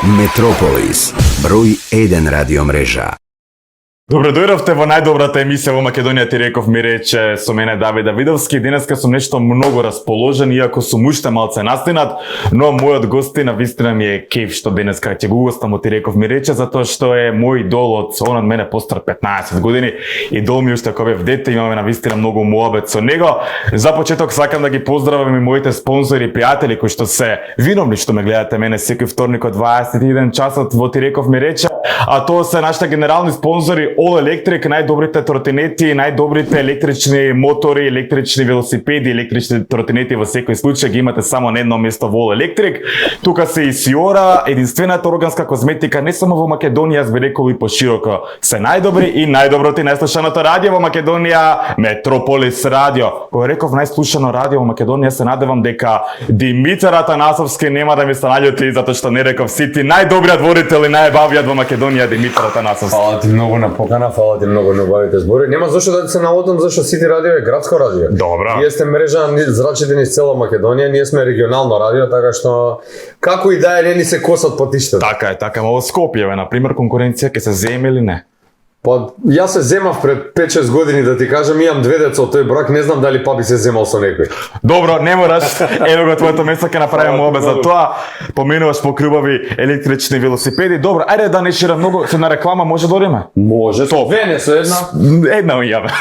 Метрополис, број 1 радиомрежа. Добре дојдовте во најдобрата емисија во Македонија, ти реков ми рече со мене Давид Давидовски. Денеска сум нешто многу расположен, иако сум уште малце настинат, но мојот гостин навистина ми е кеф што денеска ќе го ugostам, ти реков ми рече, затоа што е мој идол он од мене постар 15 години. Идол ми уште кога бев дете, имаме навистина многу муабет со него. За почеток сакам да ги поздравам и моите спонзори и пријатели кои што се виновни што ме гледате мене секој вторник од 21 часот во ти реков ми рече, а тоа се нашите генерални спонзори All Electric, најдобрите тротинети, најдобрите електрични мотори, електрични велосипеди, електрични тротинети во секој случај ги имате само на едно место во All Electric. Тука се и Сиора, единствената органска козметика не само во Македонија, јас би рекол и пошироко. Се најдобри и најдоброто и најслушаното радио во Македонија, Метрополис радио. Кога реков најслушано радио во Македонија, се надевам дека Димитар Атанасовски нема да ми се наљути затоа што не реков сите најдобриот водител и најбавиот во Македонија Димитар Атанасовски. Фала ти многу на покана, фала ти многу на убавите збори. Нема зашто да се налутам зашто Сити радио е градско радио. Добра. Вие сте мрежа зрачите низ цела Македонија, ние сме регионално радио, така што како и да е не ни се косат патиштата. Така е, така, во Скопје, на пример, конкуренција ќе се земе или не? Па јас се земав пред 5-6 години да ти кажам, имам 2 деца од тој брак, не знам дали па би се земал со некој. Добро, не мораш. Ево го твоето место ќе направиме обед за тоа. Поминуваш по крубави електрични велосипеди. Добро, ајде да не ширам многу, се на реклама може да одиме? Може, со Вене со една. Една јаве.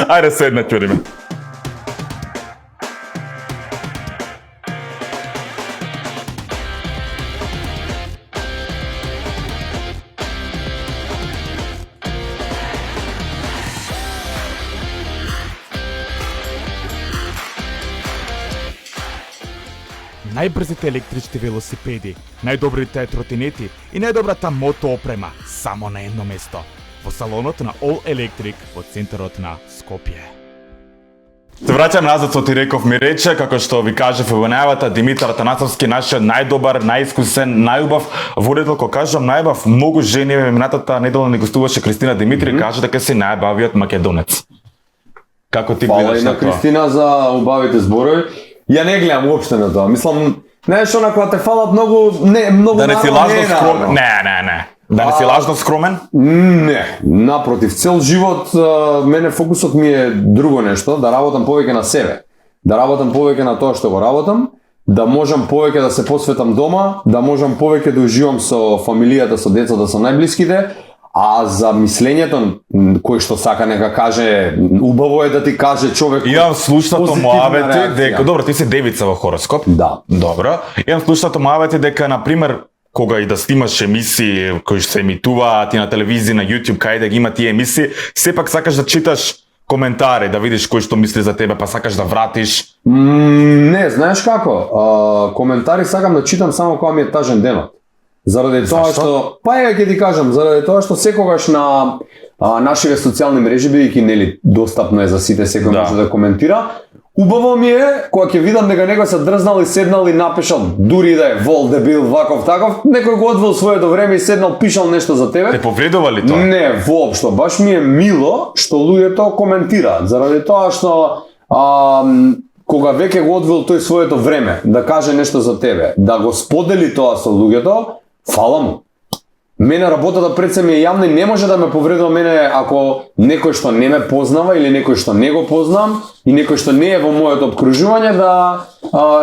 Ајде со една ќе одиме. Најбрзите електрични велосипеди, најдобрите тротинети и најдобрата мотоопрема само на едно место. Во салонот на All Electric во центарот на Скопје. Се враќам назад со ти реков ми рече, како што ви кажав во најавата, Димитар Атанасовски, нашиот најдобар, најискусен, најубав водител. Кога кажам најубав, многу жени минатата недела не гостуваше Кристина Димитри, кажа дека си најбавиот македонец. Како ти гледаш на тоа? Фала и на Кристина за убавите зборови. Ја не гледам уопште на тоа. Мислам, знаеш она кога те фалат многу да не си лажно скромен. Не. Да не си лажно скромен? Не, напротив, цел живот мене фокусот ми е друго нешто, да работам повеќе на себе. Да работам повеќе на тоа што го работам, да можам повеќе да се посветам дома, да можам повеќе да уживам со фамилијата, со децата, со најблиските. А за мислењето кој што сака нека каже, убаво е да ти каже човек. Имам слушнато муавети дека добро, ти си девица во хороскоп. Да. Добро. Имам слушнато муавети дека на пример кога и да снимаш емисии кои се емитуваат и на телевизија, на YouTube, кај да ги има тие емисии, сепак сакаш да читаш коментари, да видиш кој што мисли за тебе, па сакаш да вратиш. Не, знаеш како? Коментари сакам да читам само кога ми е тажен денот. Заради тоа што, па ја ќе ти кажам, заради тоа што секогаш на нашите социјални мрежи, бидејќи нели достапно е за сите, секој може да коментира. Убаво ми е кога ќе видам дека некој се дрзнал и седнал и напишал, дури да е вол, дебил, ваков, таков, некој го одвел своето време и седнал пишал нешто за тебе. Те повредува ли тоа? Не, воопшто, баш ми е мило што луѓето коментираат, заради тоа што кога веќе го одвел тој своето време да каже нешто за тебе, да го сподели тоа со луѓето, фала му. Мене работата пред се ми е јавна и не може да ме повредува мене ако некој што не ме познава или некој што не го познам и некој што не е во моето обкружување да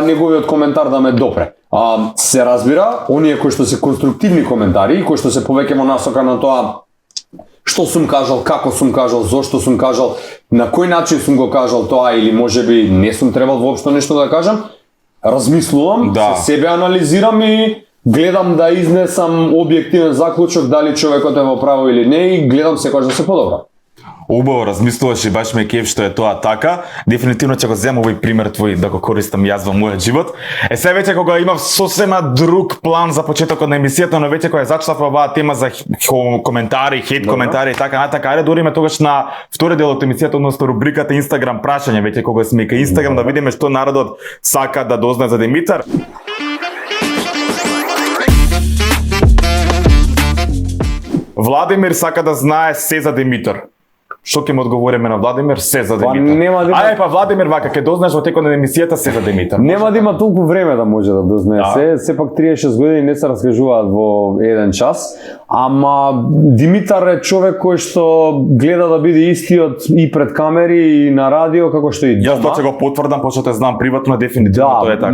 неговиот коментар да ме допре. Се разбира, оние кои што се конструктивни коментари и кои што се повеќе во насока на тоа што сум кажал, како сум кажал, зошто сум кажал, на кој начин сум го кажал тоа или можеби не сум требал воопшто нешто да кажам, размислувам, се себе анализирам и гледам да изнесам објективен заклучок дали човекот е во право или не и гледам секогаш да се подобра. Убаво размислуваш и баш ме кеф што е тоа така. Дефинитивно ќе го земам овој пример твој да го користам јас во мојот живот. Се веќе кога имав сосема друг план за почетокот на емисијата, но веќе кога зачнав оваа тема за коментари, хейт коментари и така натака, ајде дориме тогаш на втори дел од емисијата, односно рубриката Инстаграм прашање, веќе кога сме кај Инстаграм да видиме што народот сака да дознае за Димитар. Владимир сака да знае се за Димитар. Што ќе му одговориме на Владимир? Се за Па Димитар. нема да има- Ајде па Владимир вака ќе дознаеш во текот на емисијата се за Димитар. Нема да има толку време да може да дознае Да. сепак 36 години не се раскажуваат во еден час, ама Димитар е човек кој што гледа да биде истиот и пред камери и на радио како што и Јас дома. тоа ќе го потврдам, почто те знам приватно, дефинитивно тоа е така.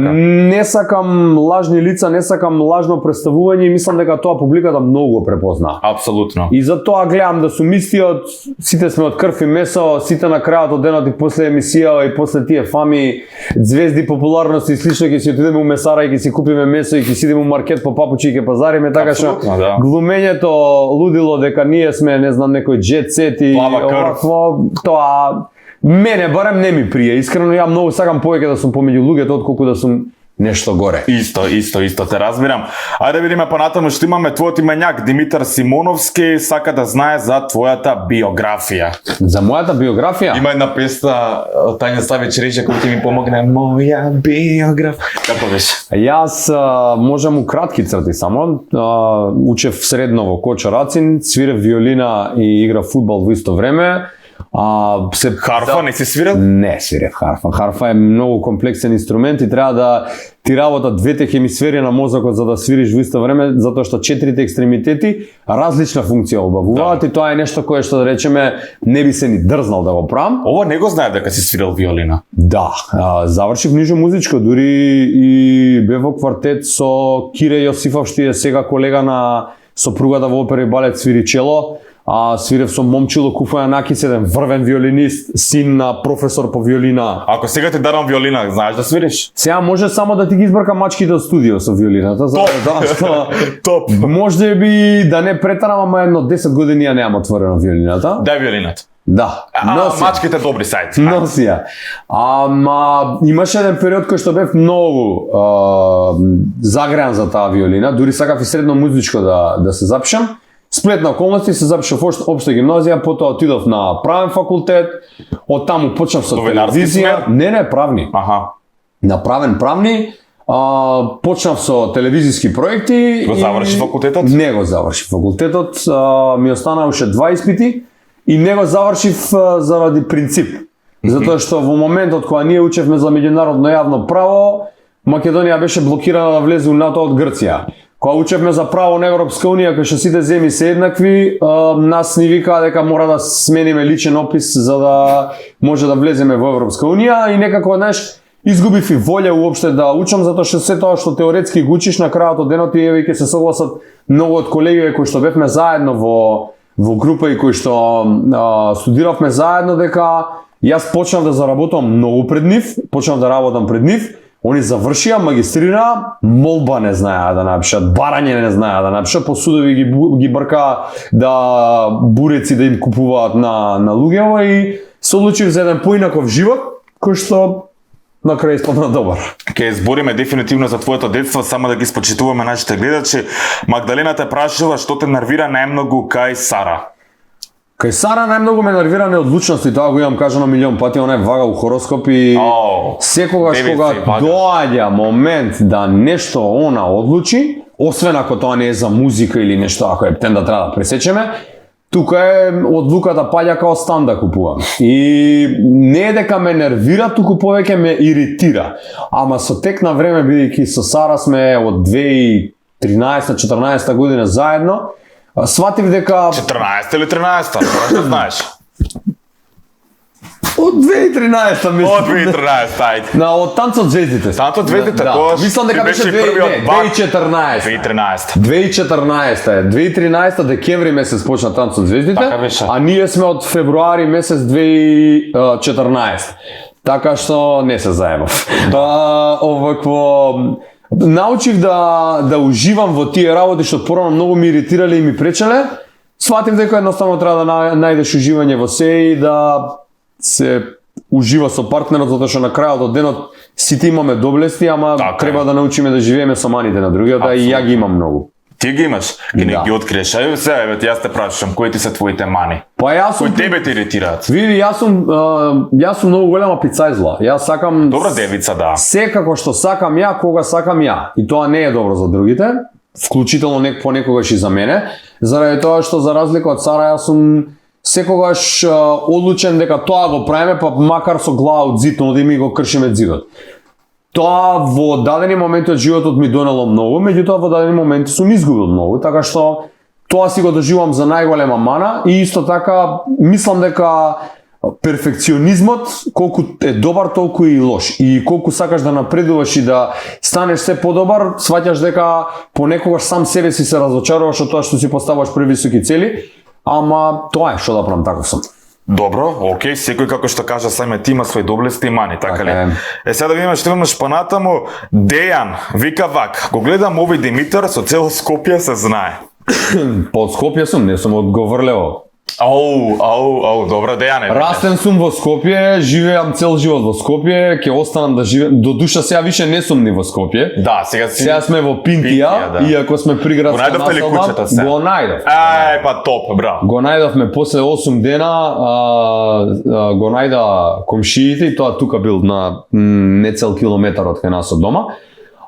Не сакам лажни лица, не сакам лажно представување и мислам дека тоа публиката многу го препозна. Апсолутно. И затоа гледам да сум истиот, сите сме од крв и месо, сите на крајот од денот и после емисија и после тие фами, звезди, популарности и слично ќе си отидеме у месара и ќе си купиме месо и ќе си идеме у маркет по папучи и ќе пазариме, така што Апсолутно, да. глумењето лудило дека ние сме, не знам, некој jet set и Плава крв. овакво, тоа мене барем не ми прие. Искрено ја многу сакам повеќе да сум помеѓу луѓето отколку да сум нешто горе. Исто, те разбирам. Ајде да видиме понатаму што имаме твојот именјак Димитар Симоновски сака да знае за твојата биографија. За мојата биографија? Има една песна од Тања Савич рече кој ќе ми помогне моја биограф. Како беше? Јас можам у кратки црти само. Учев средно во Кочо Рацин, свирев виолина и играв фудбал во исто време. Харфа не си свирал? Не свирев харфа. Харфа е многу комплексен инструмент и треба да ти работа двете хемисфери на мозокот за да свириш во исто време, затоа што четирите екстремитети различна функција обавуваат и тоа е нешто кое што да речеме не би се ни дрзнал да го правам. Ова не го знаев дека си свирал виолина. Да, завршив нижо музичко, дури и бев во квартет со Кире Јосифов, што е сега колега на сопругата во опера и балет, свири чело. Свирев со Момчило Куфајанакис, еден врвен виолинист, син на професор по виолина. Ако сега ти дарам виолина, знаеш да свириш? Сега може само да ти ги избркам мачките од студио со виолината, затоа што Топ. може би да не претарам, ама едно 10 години ја немам отворено виолината. Дај виолината. Да, носи. Мачките добри сајт. Носи ја. Ама имаше еден период кој што бев многу загреан за таа виолина, дури сакав и средно музичко да се запишам. Сплет на околности се запишав општа гимназија, потоа отидов на правен факултет, од таму почнав со Новинарски телевизија. смер? Не, правни. Аха. Направен правни, почнав со телевизиски проекти. Го заврши факултетот? Не го заврши факултетот, ми останаа уште 2 испити и не го завршив заради принцип. Затоа што во моментот кога ние учевме за меѓународно јавно право, Македонија беше блокирана да влезе у НАТО од Грција. Кога учевме за право на Европска унија, кај што сите земји се еднакви, нас ни викаа дека мора да смениме личен опис за да може да влеземе во Европска унија и некако, знаеш, изгубив и волја уопште да учам, затоа што се тоа што теоретски го учиш на крајот од денот и еве ќе се согласат многу од колегите кои што бевме заедно во група и кои што студиравме заедно, дека јас почнав да заработам многу пред нив, почнав да работам пред нив. Они завршија, магистрираа, молба не знаеа да напишат, барање не знаеа да напишат, по судови ги брка да буреци да им купуваат на луѓево и се одлучив за еден поинаков живот, кој што на крај испадна добар. Ке збориме дефинитивно за твоето детство, само да ги спочитуваме нашите гледачи. Магдалена те прашува што те нервира најмногу кај Сара. Кај Сара најмногу ме нервира неодлучност и тоа го имам кажано милион пати, она е вага у хороскоп и секогаш кога доаѓа момент да нешто она одлучи, освен ако тоа не е за музика или нешто ако е птен да треба да пресечеме, тука е одлуката паѓа као стан да купувам. И не е дека ме нервира, туку повеќе ме иритира. Ама со тек на време, бидејќи со Сара сме од 2013-14 година заедно, сватив дека 14 или 13-та, што знаеш? од 2013 мислам. Од 2013, ајде. Од Танцот звездите. Танцот звездите, да. тоа Мислам дека беше 2014. 2013. 2014 е. 2013 декември месец почна Танцот звездите, Така беше. а ние сме од февруари месец 2014. Така што не се заебав. Овакво научив да уживам во тие работи што порано многу ми иритирале и ми пречеле. Сватив дека едноставно треба да најдеш уживање во се и да се ужива со партнерот, затоа што на крајот од денот сите имаме доблести, ама треба да научиме да живееме со маните на другиот, а и ја ги имам многу. Ти ги имаш, ги не ги откриеш. Ајде сега, еве, јас те прашувам, кои ти се твоите мани? Па јас сум Кои тебе те иритираат? Види, јас сум многу голема пицајзла. Јас сакам Добра девица, да. секако што сакам ја, кога сакам ја. И тоа не е добро за другите, вклучително понекогаш и за мене, заради тоа што за разлика од Сара јас сум секогаш одлучен дека тоа го правиме, па макар со глава од зид, но да ми го кршиме зидот. Тоа во дадени моменти од животот ми донело многу, меѓутоа во дадени моменти сум изгубил многу, така што тоа си го доживувам за најголема мана и исто така мислам дека перфекционизмот колку е добар толку и лош и колку сакаш да напредуваш и да станеш се подобар, сваќаш дека понекогаш сам себе си се разочаруваш од тоа што си поставаш превисоки цели, ама тоа е што да правам, таков сум. Добро, окей, секој како што кажа саме ти има свои доблести и мани, така ли? Сега да видиме што имаш понатаму. Дејан вика вак: го гледам овој Димитар, со цело Скопје се знае. Под Скопје сум, не сум од Говрлево. Ау, добро, Дејане. Растен сум во Скопје, живеам цел живот во Скопје, ќе останам да живеам. До душа сега више не сум ни во Скопје. Да, сега си. Сега сме во Пинтија, да. иако сме приградска населба. Го најдов. Па топ, браво. Го најдовме после 8 дена, го најда комшиите и тоа тука бил на не цел километар од кај нас од дома.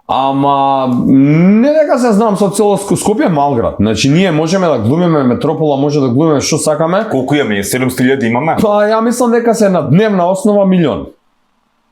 Ама не дека се знам со цело Скопје мал град. Значи ние можеме да глумиме метропола, може да глумиме што сакаме. Колку имаме? 700.000 имаме? Па ја мислам дека се на дневна основа милион.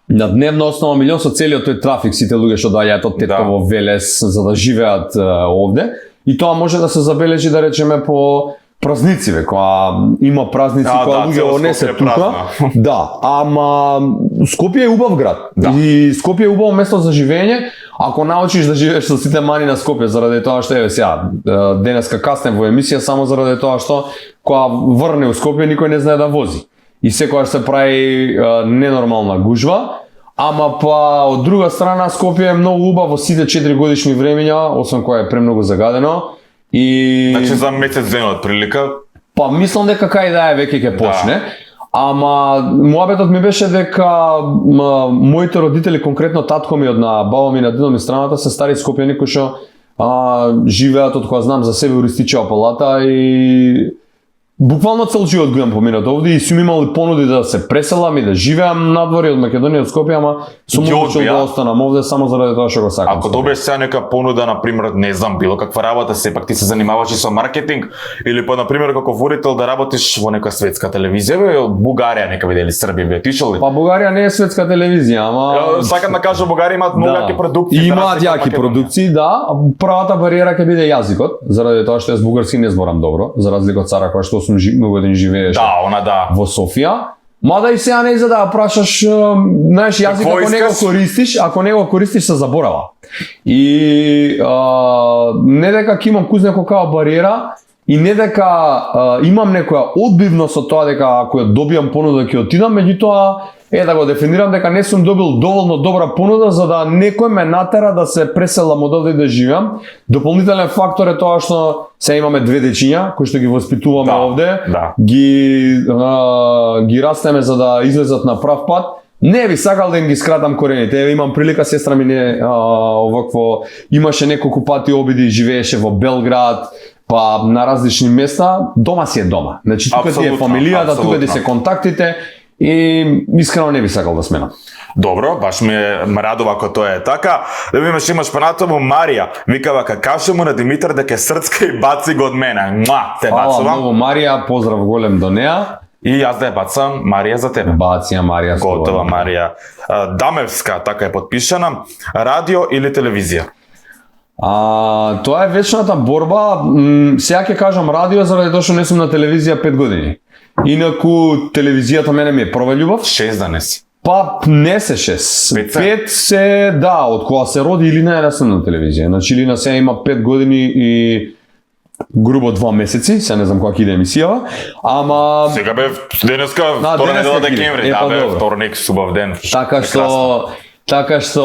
На дневна основа милион со целиот тој трафик, сите луѓе што доаѓаат од Тетково, Велес за да живеат овде. И тоа може да се забележи, да речеме, по празнициве, кога има празници, кога луѓе не се тука. Да, ама Скопје е убав град. Да. И Скопје е убаво место за живење, ако научиш да живееш со сите мани на Скопје, заради тоа што еве сега денеска каснем во емисија само заради тоа што кога врне у Скопје никој не знае да вози. И секогаш се прави ненормална гужва. Ама па од друга страна Скопје е многу убав во сите 4 годишни времења, освен кога е премногу загадено. И значи за месец ден од прилика. Па мислам дека кај да е веќе ќе почне. Да. Ама муабетот ми беше дека моите родители, конкретно татко ми од на баба ми на дедо ми страната, се стари скопјани кои што живеат од кога знам за себе Уристичева палата и буквално цел живот го имам поминат овде и сум имал понуди да се преселам и да живеам надвор од Македонија, од Скопје, ама сум одлучил да останам овде само заради тоа што го сакам. Ако добиеш сега нека понуда, на пример, не знам, било каква работа, сепак ти се занимаваш и со маркетинг или па на пример како водител да работиш во нека светска телевизија, во Бугарија, нека видели Србија, би отишол ли? Па Бугарија не е светска телевизија, ама сакам да кажам Бугарија имаат многу јаки продукции. Имаат јаки продукции, да. Првата бариера ќе биде јазикот, заради тоа што јас бугарски не зборам добро, за разлика од Сара која што сум многу години живееше во Софија. Мада и сега не за да прашаш, знаеш, јазик ако не го користиш се заборава. И не дека ќе имам куз некоја бариера и не дека имам некоја одбивност од тоа дека ако ја добијам понуда ќе отидам, меѓутоа да го дефинирам дека не сум добил доволно добра понуда за да некој ме натера да се преселам од овде да живеам. Дополнителен фактор е тоа што сега имаме 2 дечиња кои што ги воспитуваме овде, ги растеме за да излезат на прав пат. Не би сакал да им ги скратам корените. Имам прилика, сестра ми овакво имаше неколку пати обиди, живееше во Белград, па на различни места. Дома си е дома. Значи тука ти е фамилијата, тука ти се контактите. И искрено не би сакал да сменам. Добро, баш ме радува ако тоа е така. Да видиме што имаш понатаму. Марија вика вака: каже му на Димитар дека е срцка и баци го од мене. Те бацувам. Фала многу Марија, поздрав голем до неа. И јас да ја бацам Марија за тебе. Бација Марија. Готова Марија. Дамевска, така е подпишана. Радио или телевизија? Тоа е вечната борба. Сега ќе кажам радио заради тоа што не сум на телевизија 5 години. Инаку телевизијата мене ми е прва љубов. 6 да не си. Па не се 6. 5 се, да, од кога се роди Илина е сум на телевизија. Значи Илина сега има 5 години и грубо 2 месеци, сега не знам кога ќе иде емисијава, ама сега бе денеска втора недела декември, да бе вторник, субав ден. Така што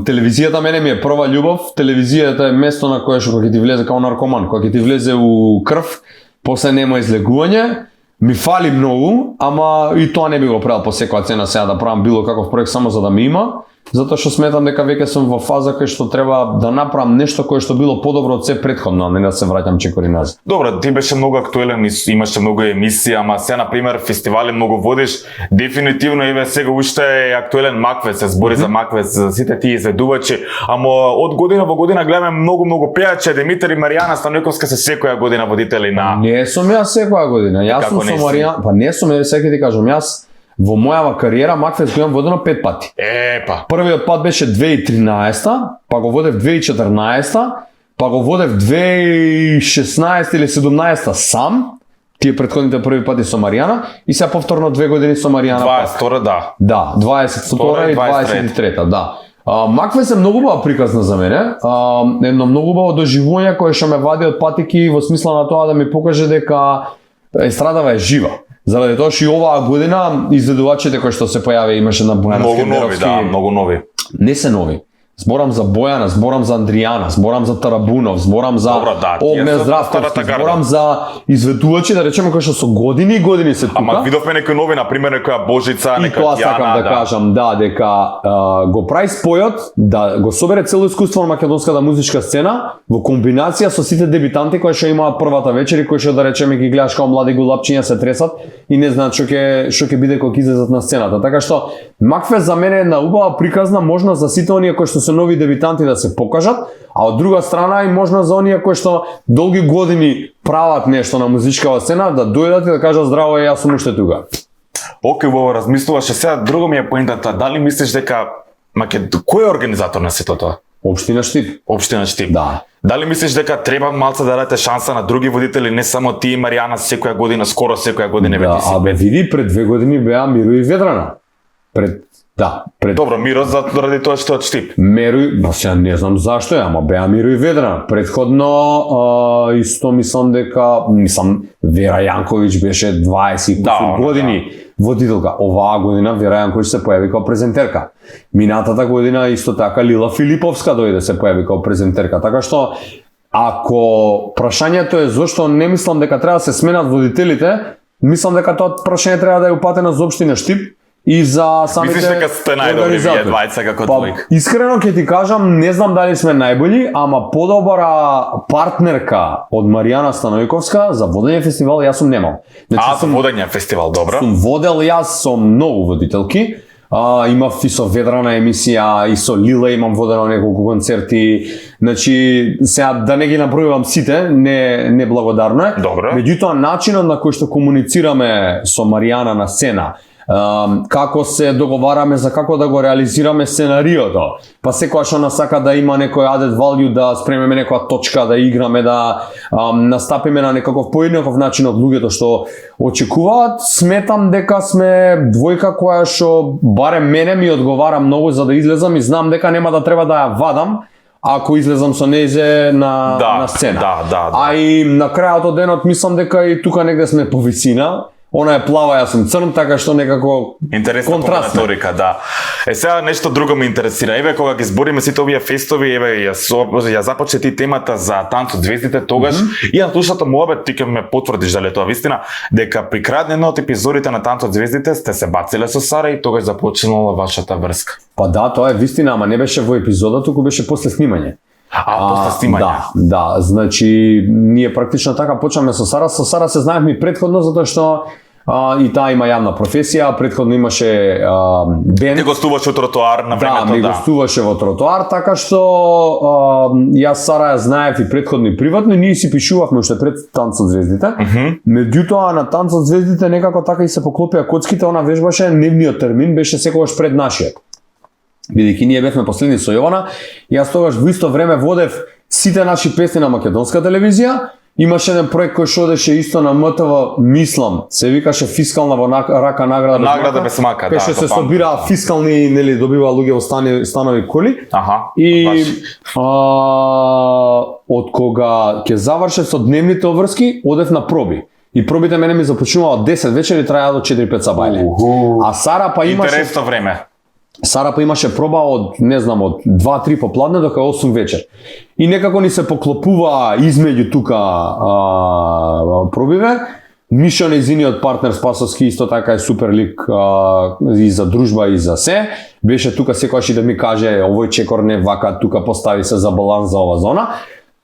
телевизијата мене ми е прва љубов. Телевизијата е место на кое што кога ќе ти влезе као наркоман, кога ќе ти влезе у крв, после нема излегување. Ми фали многу, ама и тоа не би го правил по секоја цена сега да правам било каков проект само за да ми има. затоа што сметам дека веќе сум во фаза кај што треба да направам нешто кое што било подобро од се претходно, а не да се враќам чекори назад. Добро, ти беше многу актуелен и имаше многу емисии, ама сега на пример фестивали многу водиш. Дефинитивно еве сега уште е актуелен Маквес, се збори за Маквес, за сите тие изведувачи, ама од година во година гледаме многу пејачи, Димитар и Маријана Станојковска се секоја година водители на. Не сум јас секоја година. Јас сум со Маријана, па не сум, сега ти кажам, јас во мојава кариера Макфест го имам водено 5 пати. Епа. Првиот пат беше 2013, па го водев 2014, па го водев 2016 или 17 сам. Тие претходните први пати со Маријана и сега повторно 2 години со Маријана. 22 да. Да, 22 и 23 да. Макфест е многу убава приказна за мене. Едно многу убаво доживување кое што ме вади од патеки во смисла на тоа да ми покаже дека естрадава е жива. Заради тоа што и оваа година изведувачите кои што се појави имаше на Бојана Скендеровски. Многу нови. Не се нови. Зборам за Бојана, зборам за Андријана, зборам за Тарабунов, зборам за Огнен Здравковски, зборам за изведувачи, да речеме кои што со години и години се тука. Ама видовме некои нови, на пример некоја Божица, и некоја тоа Тијана, сакам да кажам, дека го прави спојот, да го собере цело искуство на македонската музичка сцена во комбинација со сите дебитанти кои што имаат првата вечер и кои што да речеме ги гледаш како млади голапчиња се тресат и не знаат што ќе биде кога излезат на сцената. Така што Макфест за мене е една убава приказна можност за сите оние кои што се нови дебитанти да се покажат, а од друга страна и можност за оние кои што долги години прават нешто на музичкава сцена да дојдат и да кажат здраво, јас сум уште тука. Океј, во размислуваше сега, друго ми е поентата, дали мислиш дека кој е организатор на сето тоа? Општина Штип. Општина Штип. Да. Дали мислиш дека треба малце да дадете шанса на други водители, не само ти и Маријана секоја година, скоро секоја година да, ти си? Абе види, пред 2 години беа Миро и Ведрана. Добро, Миро заради тоа што е од Штип. Миро, сега не знам зашто е, ама беа Миро и Ведрана. Предходно исто мислам дека Вера Јанковиќ беше 20 години водителка. Оваа година Вера Јанковиќ се појави како презентерка. Минатата година исто така Лила Филиповска дојде се појави како презентерка. Така што ако прашањето е зошто не мислам дека треба да се сменат водителите, мислам дека тоа прашање треба да е упатено за општина Штип и за самите. Мислиш дека сте најдобри вие двајца како двојка? Искрено ќе ти кажам, не знам дали сме најбољи, ама подобра партнерка од Маријана Станојковска за водење фестивал јас сум немал. За водење фестивал, добро. Сум водел јас со многу водителки. Имав и со Ведрана емисија, и со Лила имам водено неколку концерти. Значи, сега да не ги набројувам сите, не благодарно е. Добро. Меѓутоа, начинот на кој што комуницираме со Маријана на сцена, како се договараме за како да го реализираме сценариото, па секогаш она сака да има некој added value, да спремеме некоја точка, да играме, да настапиме на некаков поеднаков начин од луѓето што очекуваат. Сметам дека сме двојка која што барем мене ми одговара многу за да излезам и знам дека нема да треба да ја вадам ако излезам со нејзе на сцена. Да. А и на крајот од денот мислам дека и тука негде сме по висина. Она е плава, јас сум црн, така што некако интересна комбинаторика, да. Сега нешто друго ме интересира. Еве кога ги збориме сите овие фестови, еве ја започне ти темата за Танц од звездите тогаш и на слушато муабет ти ќе ме потврдиш дали тоа вистина дека при крај една од епизодите на Танц од звездите сте се бациле со Сара и тогаш започнала вашата врска. Па да, тоа е вистина, ама не беше во епизода, туку беше после снимање. После снимање. Да, значи ние практично така почнаме со Сара. Со Сара се знаевме и претходно затоа што и таа има јавна професија, претходно имаше бенд. Ти гостуваше во тротоар на времето, да. Да, гостуваше во тротоар, така што јас Сара ја знаев и претходно и приватно, ние си пишувавме уште пред Танц од звездите. Меѓутоа на Танц од звездите некако така и се поклопија коцките, она вежбаше нивниот термин беше секогаш пред нашиот. Бидејќи ние бевме последни со Јована, јас тогаш во исто време водев сите наши песни на македонска телевизија. Имаше еден проект кој што одеше исто на МТВ, мислам, се викаше Фискална во рака награда без мака, кај што се собираа фискални, нели, добива луѓе во станови коли. И од кога ќе завршев со дневните обврски, одев на проби. И пробите мене ми започнува од 10 вечер и траја до 4-5 сабајле. А Сара па имаше интересно време. Сара па имаше проба од, не знам, од 2-3 попладне до 8 вечер. И некако ни се поклопува измеѓу тука пробиве. Мишо нејзиниот партнер Спасовски исто така е супер лик и за дружба и за се. Беше тука секогаш и да ми каже овој чекор не вака, тука постави се за баланс за ова зона.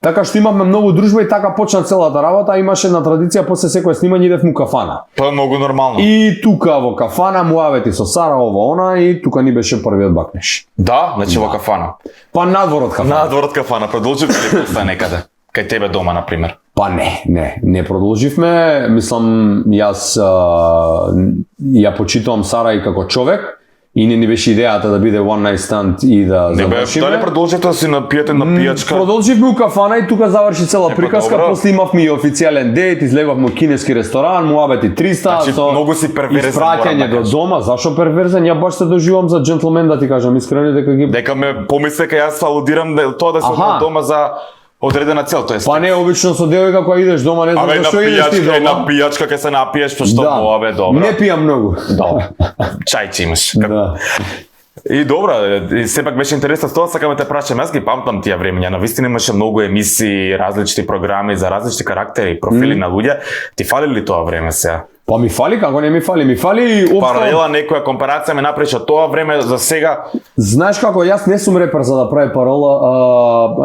Така што имавме многу дружба и така почна целата работа, имаше една традиција после секое снимање идев му кафана. Тоа е многу нормално. И тука во кафана муавети со Сара ова она и тука ни беше првиот бакнеш. Да, значи во кафана. Па надвор од кафана. Надвор од кафана, продолживте ли после некаде? Кај тебе дома, например? Па не продолживме. Мислам, јас ја почитувам Сара и како човек и не ни беше идејата да биде one night stand и да завршиме. Дали продолжите да си напиете на пијачка? Продолживме у кафана и тука заврши цела приказка, после имавме и официјален дејт, излегавме у кинески ресторан, муабети 300, Значи, многу си перверзен, испраќање до дома. Зашо перверзен? Ја баш се доживам за джентлмен, да ти кажам искрено, дека ги... Дека ме помисле кај јас алудирам тоа да се одам дома за одредена цел, тоа е. Па не, обично со девојка кога идеш дома, не знам зашо идеш ти дома. На пијачка кај се напиеш, па што добро. Не пијам многу. Добро. Чајче имаш. Да. И добро, и сепак беше интересно тоа, сакам да те прашам, јас ги памтам тие времења, навистина имаше многу емисии, различни програми за различни карактери, профили на луѓе. Ти фали ли тоа време сега? Па ми фали, како не ми фали? Ми фали паралела, некоја компарација ме направиш од тоа време за сега. Знаеш како, јас не сум репер за да прави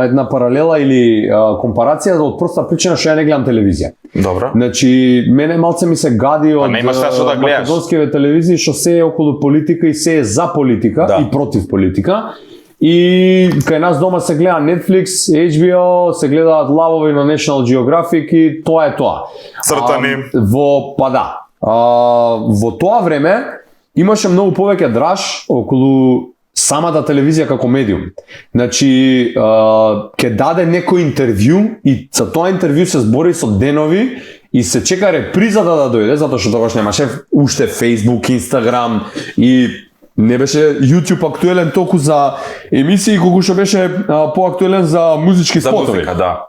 една паралела или компарација од проста причина што ја не гледам телевизија. Добро. Значи, мене малце ми се гади од македонските телевизии што се е околу политика и се е за политика и против политика. И кај нас дома се гледа Netflix, HBO, се гледаат лавови на National Geographic и тоа е тоа. Цртани. Во тоа време имаше многу повеќе драж околу самата телевизија како медиум. Значи, ќе даде некој интервју и за тоа интервју се збори со денови и се чека репризата да дојде, затоа што тогаш немаше уште Facebook, Instagram и не беше YouTube актуелен толку за емисии колку што беше поактуелен за музички спотови. За музика, да.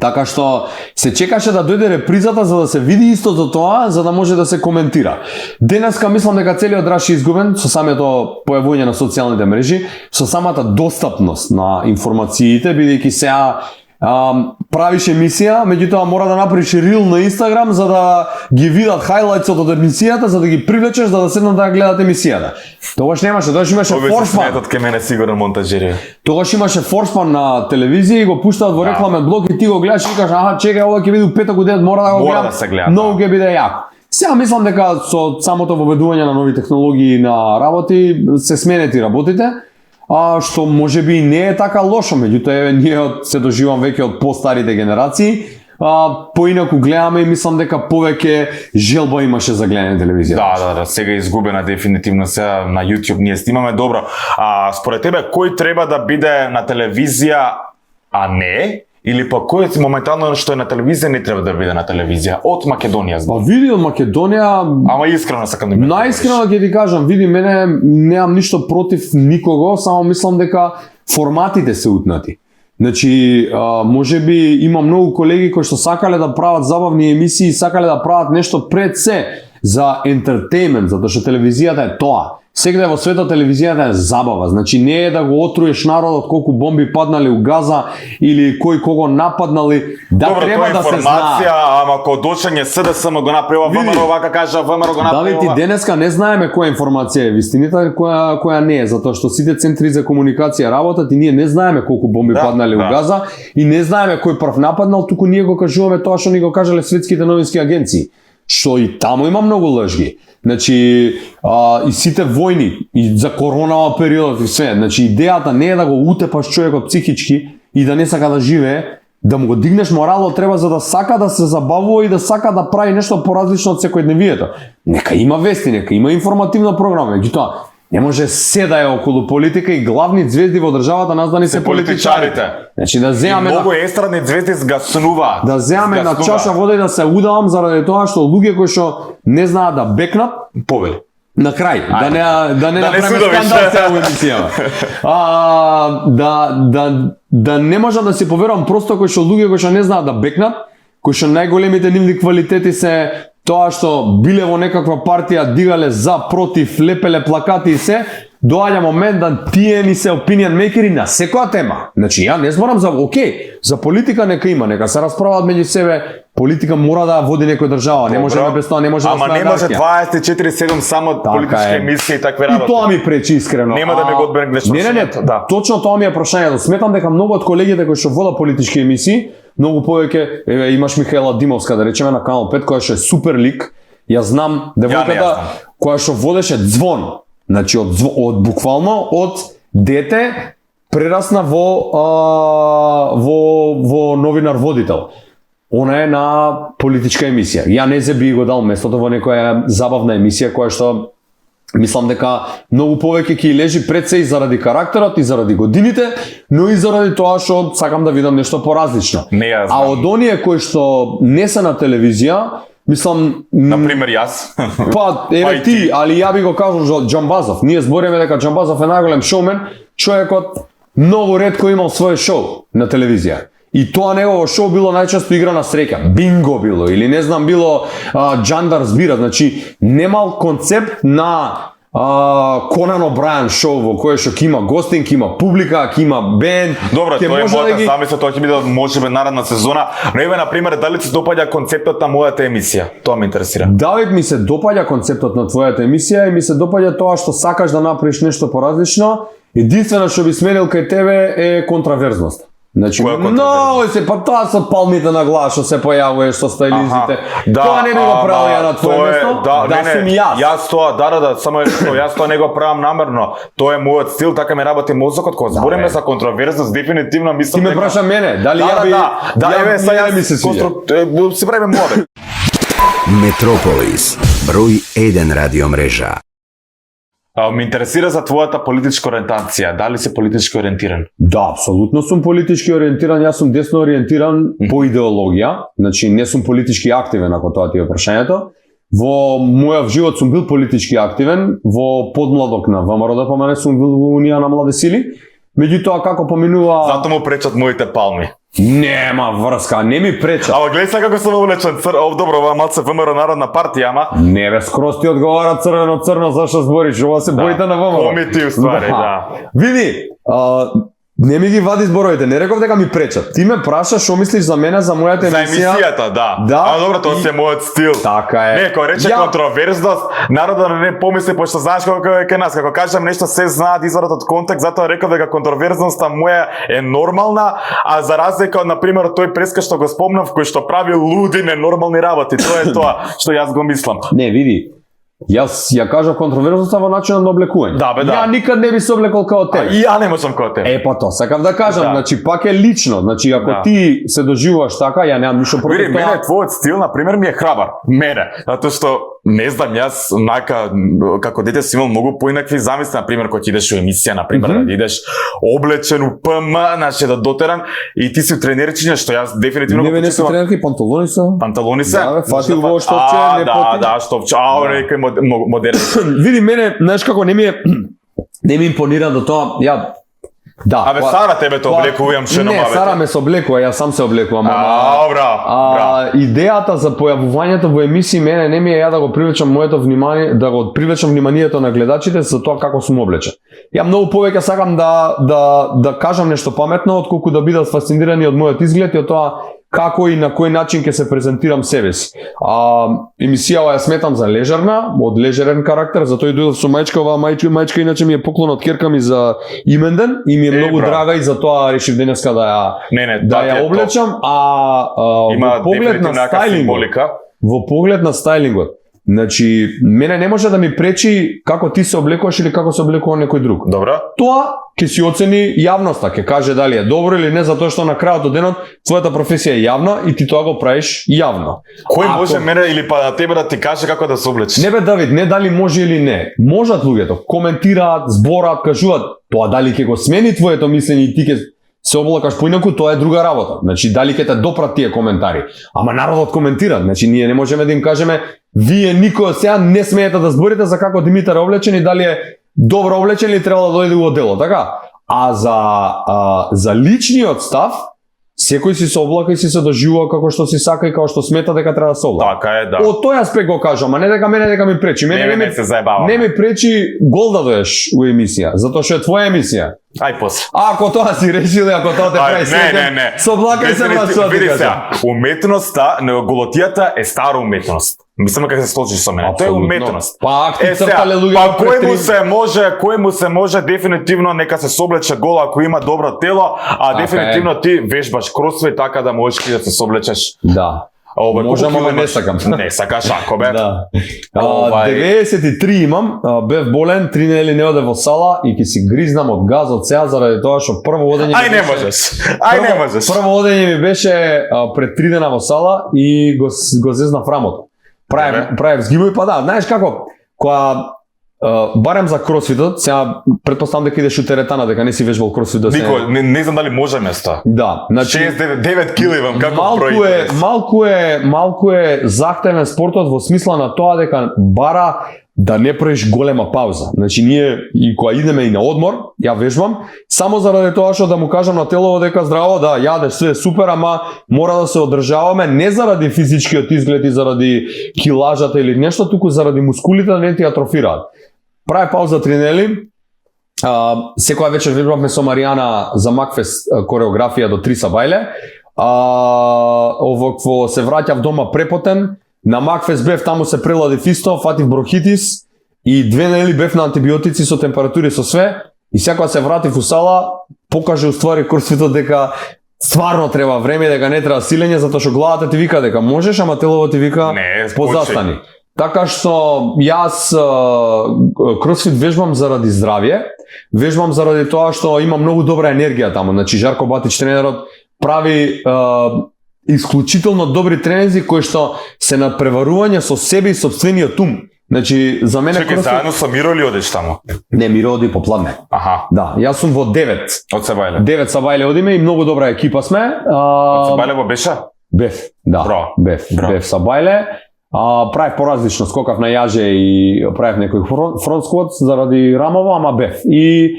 Така што се чекаше да дојде репризата за да се види истото тоа, за да може да се коментира. Денеска мислам дека целиот драж е изгубен со самото појавување на социјалните мрежи, со самата достапност на информациите, бидејќи сега правиш емисија, меѓутоа мора да направиш рил на Инстаграм за да ги видат хајлајтсот од емисијата, за да ги привлечеш да седнат да гледат емисијата. Тогаш немаше, тогаш имаше форспан. Кај мене сигурно монтажери. Тогаш имаше форспан на телевизија и го пуштаат во рекламен блок и ти го гледаш и кажеш, аха, чекај, ова ќе биде у петок у 9, мора да го гледам. Многу ќе биде јако. Сега мислам дека со самото воведување на нови технологии на работи се сменети работите. Што може би не е така лошо, меѓутоа ние се доживам веќе од постарите генерации, поинаку гледаме и мислам дека повеќе желба имаше за гледање телевизија. Да, сега е изгубена дефинитивно, сега на YouTube ние снимаме добро. Според тебе кој треба да биде на телевизија, а не? Или па кој моментално што е на телевизија не треба да биде на телевизија од Македонија? Па види од Македонија, ама искрено сакам да ми најискрено ќе ти кажам, види, мене немам ништо против никого, само мислам дека форматите се утнати. Значи, може би има многу колеги кои што сакале да прават забавни емисии, сакале да прават нешто пред се за ентертејмент, затоа што телевизијата е тоа. Сегде во светот телевизијата е забава, значи не е да го отруеш народот колку бомби паднале у Газа или кој кого нападнали, да добро, треба да се знае. Информација, ама кога дошање СДСМ го направила, ВМРО вака кажа, ВМРО го направила. Дали ти денеска не знаеме која информација е вистината, која не е, затоа што сите центри за комуникација работат и ние не знаеме колку бомби паднале у Газа и не знаеме кој прв нападнал, туку ние го кажуваме тоа што ни го кажале светските новински агенции. Што и таму има многу лжги. Значи, и сите војни, и за коронава периодот и све. Значи, идејата не е да го утепаш човекот психички и да не сака да живее, да му го дигнеш моралот треба за да сака да се забавува и да сака да прави нешто поразлично од секојдневието. Нека има вести, нека има информативна програма, меѓутоа не може се да е околу политика и главни звезди во државата нас да не се политичарите. Значи да земаме многу естрадни звезди згаснуваат. Да земаме на чаша вода и да се удавам заради тоа што луѓе кои што не знаат да бекнат, повели. На крај, да не направиме скандал сега во емисијава. Да не можам да си поверувам просто кои што луѓе кои што не знаат да бекнат, кои што најголемите нивни квалитети се тоа што биле во некаква партија, дигале за, против, лепеле плакати и се, доаѓа момент да тие ни се opinion makeri на секоја тема. Значи, ја не зборам за, окей, за политика нека има, нека се расправаат меѓу себе, политика мора да води некоја држава, не може да без тоа, не може да Ама не може 24/7 само политички емисии и такви работи. И тоа ми пречи искрено. Нема да ми го одбегнеш. Не, да. точно тоа ми е прашањето. Сметам дека многу од колегите кои што водат политички емисии, многу повеќе, имаш Михаела Димовска, да речеме на Канал 5, која што е супер лик. Ја знам девојката која што водеше Звон. Значи од буквално од дете прерасна во новинар водител. Она е на политичка емисија. Ја не би го дал местото во некоја забавна емисија која што мислам дека многу повеќе ќе лежи пред се и заради карактерот и заради годините, но и заради тоа што сакам да видам нешто поразлично. А од оние кои што не се на телевизија, мислам, например јас. Па, еве ти, али ја би го кажал за Џамбазов. Ние збориме дека Џамбазов е најголем шоумен, човекот многу ретко имал своје шоу на телевизија. И тоа негово шоу било најчесто игра на среќа, бинго било или не знам било Џандар збира, значи немал концепт на Конан О'Брајан шоу во кое што ќе има гостин, ќе има публика, ќе има бенд. Добро, тоа е мојата замисла, тоа ќе биде можеби наредна сезона. Но еве на пример, дали се допаѓа концептот на мојата емисија? Тоа ме интересира. Давид, ми се допаѓа концептот на твојата емисија и ми се допаѓа тоа што сакаш да направиш нешто поразлично. Единствено што би сменил кај тебе е контраверзност. Значи, но се па тоа со палмите на глас што се појавуваш со стаилистите. Тоа не би го правил ја на твое место. Да сум јас. Јас тоа, само јас тоа не го правам намерно. Тоа е мојот стил, така ме работи мозокот кога збориме за контроверзност, дефинитивно мислам. Ти ме праша мене, дали ја би еве сега ми се свиѓа. Се правиме мове. Метрополис, број 1 радиомрежа. Ме интересира за твојата политичка ориентација. Дали си политички ориентиран? Да, апсолутно сум политички ориентиран. Јас сум десно ориентиран по идеологија. Значи, не сум политички активен, ако тоа ти е прашањето. Во мојот живот сум бил политички активен. Во подмладок на ВМРО ДПМН сум бил во Унија на млади сили. Меѓутоа, како поминува... Зато му пречат моите палми. Нема врска, не ми пречат. Ама гледај сега како сум облечен добро, ова малце ВМРО Народна партија, ама... Не бе, скроз ти одговара црвено, зашто збориш, ова се боите на ВМРО. Комити, уствари, да. Види, не ми ги вади зборовите, не реков дека ми пречат. Ти ме прашаш што мислиш за мене, за мојата емисија. За емисијата, да. Ама добро, тоа си е мојот стил. Така е. Не, кога рече контроверзност, народот не помисли, пошто знаеш како е кај нас, како кажам нешто се знаат, извадат од контекст, затоа реков дека контроверзноста моја е нормална, а за разлика од, например, тој преска што го спомнав, кој што прави луди, ненормални работи. Тоа е тоа што јас го мислам. Не, види. Јас ја кажав контроверзноста во начинот на облекување. Да, бе, да. Ја никад не би се облекол као тебе. И ја не можам као тебе. Па тоа, сакав да кажам, значи пак е лично, значи ако ти се доживуваш така, ја немам ништо против тоа. Мене твојот стил на пример ми е храбар. Мене, затоа што не знам, јас како дете сум имал многу поинакви замисли, на пример кога идеш во емисија, на пример да идеш облечен у ПМ, значи да дотеран и ти си тренерчиња, што јас дефинитивно го почитувам. Не се тренерки, панталони се. Панталони се? Да, фатил во штопче, не поти. Да, штопче, некој модерен. Види мене, знаеш како не ми импонира до тоа, ја да. Абе Сара тебе те облекувам шено бабе. Не, Сара ме се облекува, јас сам се облекувам. Браво. Идејата за појавувањето во емисии мене не ми е ја да го привлечам моето внимание, да го привлечам вниманието на гледачите за тоа како сум облечен. Ја многу повеќе сакам да кажам нешто паметно отколку да бидат фасцинирани од мојот изглед и од тоа како и на кој начин ќе се презентирам себе си. Емисијава ја сметам за лежерна, од лежерен карактер, затоа и дојдов со мајчка, оваа мајчка иначе ми е поклон од ќерка ми за именден и ми е многу драга и затоа решив денеска да ја облечам, во поглед на стајлингот. Во поглед на стајлингот. Значи, мене не може да ми пречи како ти се облекуваш или како се облекува некој друг. Добро. Тоа ќе си оцени јавноста, ќе каже дали е добро или не, затоа што на крајот од денот твојата професија е јавна и ти тоа го правиш јавно. Кој може мене или па да тебе да ти каже како да се облечеш? Не бе Давид, не дали може или не. Можат луѓето, коментираат, збораат, кажуваат, тоа дали ќе го смени твоето мислење и ти ќе се облакаш поинаку, тоа е друга работа. Значи, дали ќе те допрат тие коментари. Ама народот коментира, значи ние не можеме да им кажеме вие никој сега не смеете да зборите за како Димитар е облечен и дали е добро облечен или треба да дојде во дело, така? А за личниот став, секој си се облака и си се доживува како што си сака и како што смета дека треба да се облака. Така е, да. Од тој аспект го кажам, а не дека дека ми пречи. Не се заебавам. Не ми пречи гол да доеш во емисија, затоа што е твоја емисија. Ај после. Ако тоа си решил, ако тоа те прави среќен, соблакај се брат, што ти Види кажам. сега, уметноста, голотијата е стара уметност. Мислам како се сложиш со мене. Тоа е Апсолутно. уметност. Па, ако ти сега, цртале луѓе па на кој му претрин- кој му се може дефинитивно нека се соблече гол ако има добро тело, а Така е. дефинитивно ти вежбаш кросфит така да можеш да се соблечеш. Да. Можам, колку ама не имаш? сакам. Не сакаш ако бе. Да. Овај. 93 имам, бев болен, 3 недели не оде во сала и ќе си гризнам од газ од сега заради тоа што прво одење Ај не можеш. Ај не можеш. Прво одење ми беше пред 3 дена во сала и го зезнав рамото. Правев згибови, па да, знаеш како, кога барем за кросфитот, сега претпоставам дека идеш у теретана, дека не си вежбал кросфит да се... Никој, не знам дали може место. Да, значи 6-9 кили имам, како број. малку е захтевен спортот во смисла на тоа дека бара да не правиш голема пауза. Значи ние и кога идеме и на одмор, ја вежбам, само заради тоа што да му кажам на телото дека здраво, да, јадеш све е супер, ама мора да се одржаваме не заради физичкиот изглед и заради килажата или нешто, туку заради мускулите да не ти атрофираат. Прави пауза 3 недели. Секоја вечер вежбавме со Маријана за Макфест кореографија до 3 сабајле. Овакво се враќав дома препотен. На Макфест бев, таму се преладив исто, фатив бронхитис и 2 недели бев на антибиотици со температури со све. И секоја се вратив у сала, покаже уствари кросфитот дека стварно треба време, дека не треба силење, затоа што главата ти вика дека можеш, ама телото ти вика Не, позастани. Така што јас кросфит вежбам заради здравје, вежбам заради тоа што има многу добра енергија таму. Значи Жарко Батич тренерот прави исклучително добри тренинзи кои што се надпреварување со себе и сопствениот ум. Значи за мене Чекај, заедно со Миро ли одиш таму? Не, Миро оди попладне. Аха, Да, јас сум во 9. од Сабајле. 9 сабајле одиме и многу добра екипа сме. Од Сабајле во беше? Бев, да. Браво. Бев Сабајле. Правев поразлично, скокав на јаже и правев некој фронт сквот заради рамово, ама бев. И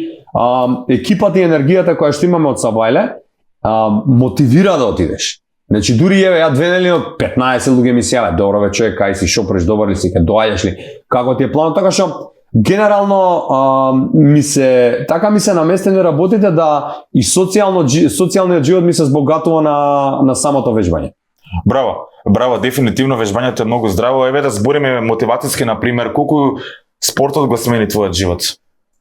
екипата и енергијата која што имаме од Сабајле мотивира да отидеш. Значи дури еве ја 2 недели од 15 луѓе ми се јават, добро ве човек, кај си, шо преш, добар ли си, ке доаѓаш ли, како ти е планот, така што генерално ми се наместени работите да и социјалниот живот ми се збогатува на самото вежбање. Браво, дефинитивно вежбањето е многу здраво. Еве да збориме мотивацијски, на пример, колку спортот го смени твојот живот?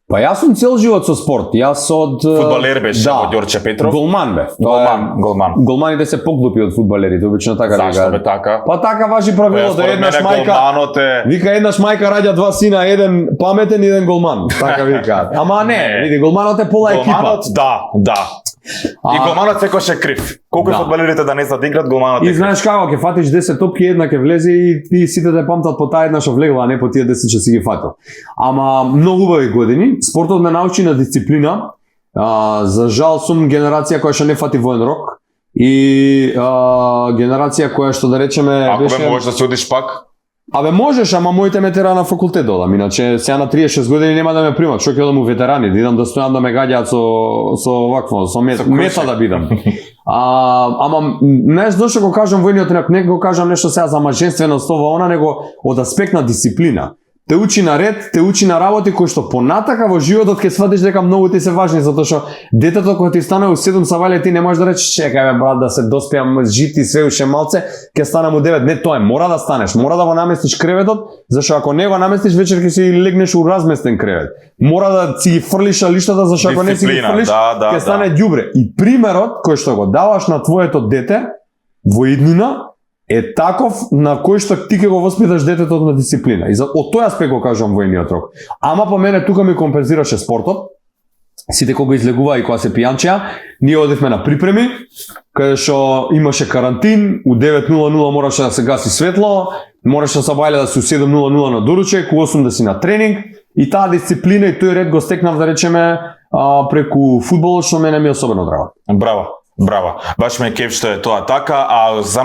Па јас сум цел живот со спорт. Јас од Фудбалер беше во Ѓорче Петров. Голман бев. Голман. Голманите се поглупи од фудбалерите, обично така Зашто бе така? Па така важи правилото, еднаш мајка. Голманот е... Вика еднаш мајка раѓа 2 сина, еден паметен и еден голман. Така вика. Ама не, види, голманот е пола екипа. Голманот, да. И голманот секојаш е крив. Колку Да. фудбалерите да не знаат да играат, голманот е И крив. знаеш како, ќе фатиш 10 топки, една ќе влезе и ти сите те памтат по таа една што влегла, а не по тие 10 што си ги фатил. Ама многу убави години, спортот ме научи на дисциплина. За жал сум генерација која што не фати воен рок и генерација која што да речеме Ако беше... бе можеш да си одиш пак, Абе можеш, ама моите ме тера на факултет да одам, иначе сега на 36 години нема да ме примат, што ќе одам у ветерани, да идам да стојам да ме гаѓаат со овакво, со мета да бидам. Ама не зашто го кажам војниот рок, не го кажам нешто сега за маженственост ова она, него од аспект на дисциплина. Те учи на ред, те учи на работи кои што понатака во животот ќе сватиш дека многу ти се важни, затоа што детето кога ти стане у 7 савале ти не можеш да речеш чекај бе брат да се доспеам жити све уште малце, ќе станам у 9. Не, тоа е, мора да станеш, мора да го наместиш креветот, зашто ако не го наместиш вечер ќе си легнеш у разместен кревет. Мора да си ги фрлиш алиштата, зашто ако не си ги Дисциплина, фрлиш, да, ќе стане ѓубре. И примерот кој што го даваш на твоето дете во иднина е таков на кој што ти ќе го воспиташ детето на дисциплина. И од тој аспект го кажам војниот рок. Ама по мене тука ми компензираше спортот. Сите кога излегува и кога се пијанчеа, ние одевме на припреми, каде што имаше карантин, у 9:00 мораше да се гаси светло, мораше да Сабајле да си у 7:00 на доручек, у 8 да си на тренинг, и таа дисциплина и тој ред го стекнав да речеме преку фудбалот, што мене ми е особено драго. Браво. Баш ме кеф што е тоа така, а за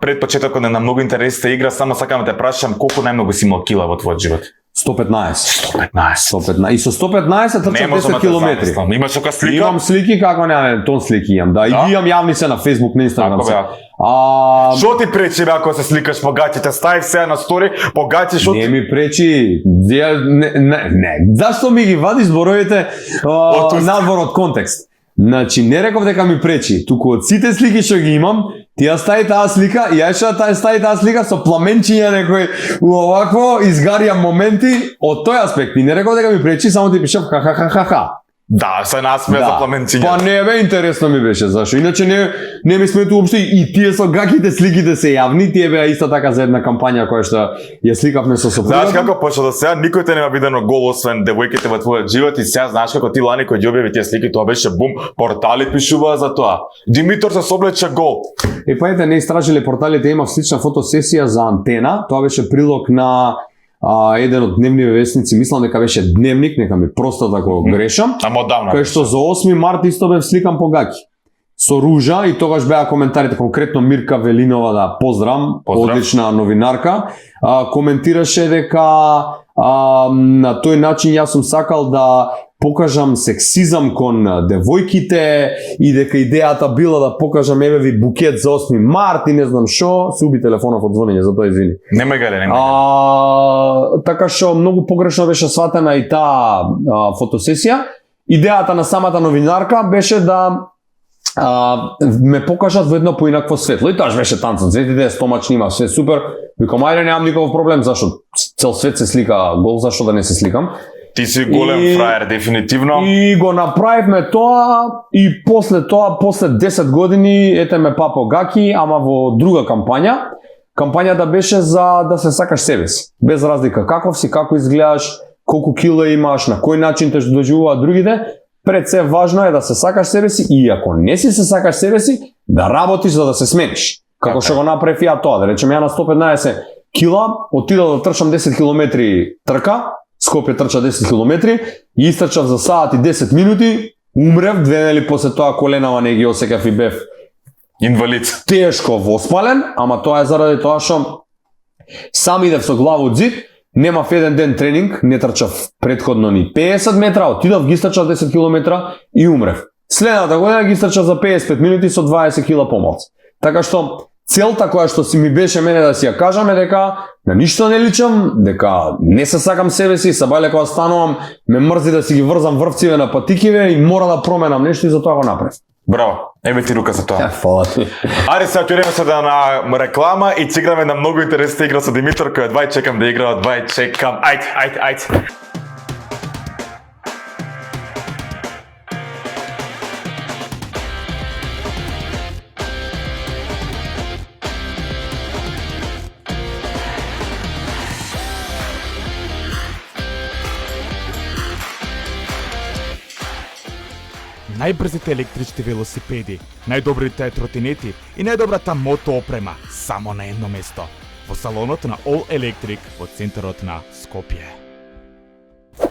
пред почетокот на многу интересна игра, само сакам да те прашам колку најмногу си имал кила во твојот живот? 115. 15. И со 115 трчам Не можам 10 да те километри. замислам. Имаш ока слика? Имам слики како не, тон слики имам, да. И Да? ги имам јавни се на Facebook, на Instagram. Ако се. бе, Што ти пречи бе ако се сликаш по гатите? Ставив сега на стори по гати, што Не ми пречи, не. Зашто ми ги вадиш зборовите Од уст. надвор од контекст? Значи, не реков дека ми пречи, туку од сите слики што ги имам, ти ја стави таа слика и ја што стави таа слика со пламенчиња некои овакво изгарија моменти од тој аспект. И не реков дека ми пречи, само ти пишав ха. Да, се насмеа за пламенциња. Па не бе, интересно ми беше, зашо? Иначе не ми смету уопште и тие со гаките сликите се јавни, тие беа исто така за една кампања која што ја сликавме со сопругата. Знаеш како почна да сега никој те нема видено гол освен девојките во твојот живот и сега знаеш како ти лани кој ги објави тие слики, тоа беше бум, портали пишуваа за тоа. Димитар се соблече гол. И па ете, не истражиле порталите, имав слична фотосесија за Антена, тоа беше прилог на еден од дневни весници, мислам дека беше Дневник, нека ми простат ако грешам, Ама одамна. кај што за 8 март исто бев сликан по гаки. Со ружа и тогаш беа коментарите, конкретно Мирка Велинова, да поздрам, Поздрав. одлична новинарка, коментираше дека на тој начин јас сум сакал да покажам сексизам кон девојките и дека идејата била да покажам еве ви букет за 8 март и не знам шо, се уби телефонов од звонење, затоа извини. Нема гале. Така што многу погрешно беше сватена и таа фотосесија. Идејата на самата новинарка беше да ме покажат во едно поинакво светло. И тоа беше танцот. Светите стомачни има, све супер. Викам, ајде, немам никаков проблем, зашто цел свет се слика гол, зашто да не се сликам. Ти си голем фраер, дефинитивно. И го направивме тоа и после тоа, после 10 години, ете ме папо гаки, ама во друга кампања. Кампањата беше за да се сакаш себе си. Без разлика каков си, како изгледаш, колку кило имаш, на кој начин те доживуваат другите. Пред се важно е да се сакаш себе си и ако не си се сакаш себе си, да работиш за да се смениш. Како што го направив ја тоа, да речем ја на 115 кила, отидов да трчам 10 километри трка, Скопје трча 10 километри, и истрчав за саат и 10 минути, умрев, 2 недели после тоа коленава не ги осекав и бев Инвалид. тешко воспален, ама тоа е заради тоа што сам идев со глава од зид, немав еден ден тренинг, не трчав претходно ни 50 метра, отидов, ги истрчав 10 километра и умрев. Следната година ги истрчав за 55 минути со 20 кила помалку. Така што целта која што си ми беше мене да си ја кажам е дека на ништо не личам, дека не се сакам себе си, сабајле кога станувам, ме мрзи да си ги врзам врвциве на патикиве и мора да променам нешто и затоа го направив. Браво. Еве ти рука за тоа. Фала ти. Ајде сега ќе се да на реклама и ќе играме на многу интересна игра со Димитар која одвај чекам да игра, одвај чекам. Ајде. Најбрзите електрични велосипеди, најдобрите тротинети и најдобрата мотоопрема само на едно место. Во салонот на All Electric во центарот на Скопје.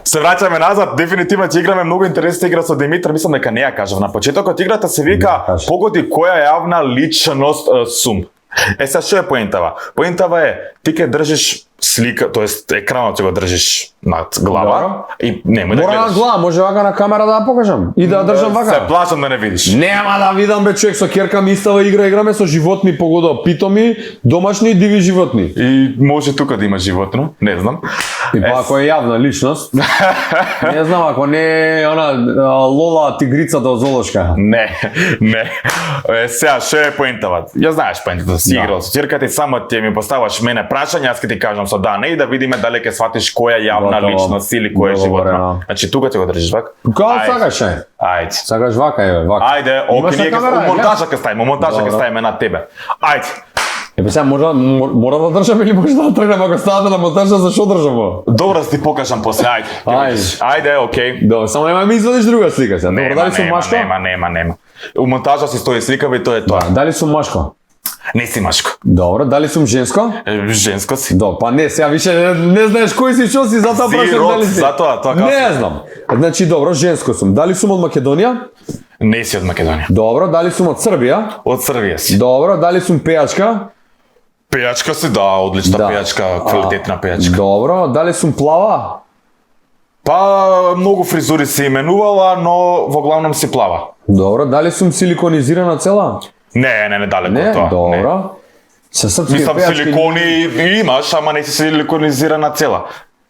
Се враќаме назад, дефинитивно ќе играме многу интересна игра со Димитар, мислам дека не ја кажав на почетокот. Играта се вика кажи. Погоди која јавна личност сум. Сега што е поентава? Поентава е ти ќе држиш слика, тоест екранот ќе го држиш над глава и немој да Мора на гледаш. глава, може вака на камера да ја покажам и да ја држам вака. Се плашам да не видиш. Нема да видам бе човек, со керка ми истава игра, играме со животни погодо, питоми, домашни и диви животни. И може тука да има животно, не знам. И па ако е јавна личност, не знам, ако не е она Лола тигрицата од золошка. Не. Сега, што е поентава? Ја знаеш поентата, си играл со ќерката и само ти ми поставаш мене прашање, јас ќе ти кажам со да, не и да видиме дали ќе сватиш која јавна Готово. личност или кој е животно. Договорено. Значи тука ќе го држиш вака. Кога Ајде. сакаш е? Ајде. Сакаш вака е, вака. Ајде, Имаш оке, на ние камера, ќе монтажа ќе ставиме, монтажа ќе Добро. ставиме на тебе. Ајде. Епе сега мора да држам или може да тргнем ако ставате на монтажа, за што држамо? Добро да ти покажам после, ајде. Ќе видиш. Ајде, окей. Добро, само нема ми извадиш друга слика сега. Добро, дали сум машко? Нема. У монтажа си стои сликава и тоа е тоа. Дали сум машко? Не си машко. Добро, дали сум женско? Женско си. До, па не, сега више не знаеш кој си, што си, затоа Си прашам род, дали си. затоа, тоа како Не си. знам. Значи, добро, женско сум. Дали сум од Македонија? Не си од Македонија. Добро, дали сум од Србија? Од Србија си. Добро, дали сум пејачка? Пејачка си, да, одлична пејачка, квалитетна пејачка. Добро, дали сум плава? Па, многу фризури се именувала, но во главном си плава. Добро, дали сум силиконизирана цела? Не, далеко Не, од тоа. добро. Се српски Мислам, пејачки... силикони имаш, ама не си силиконизирана цела.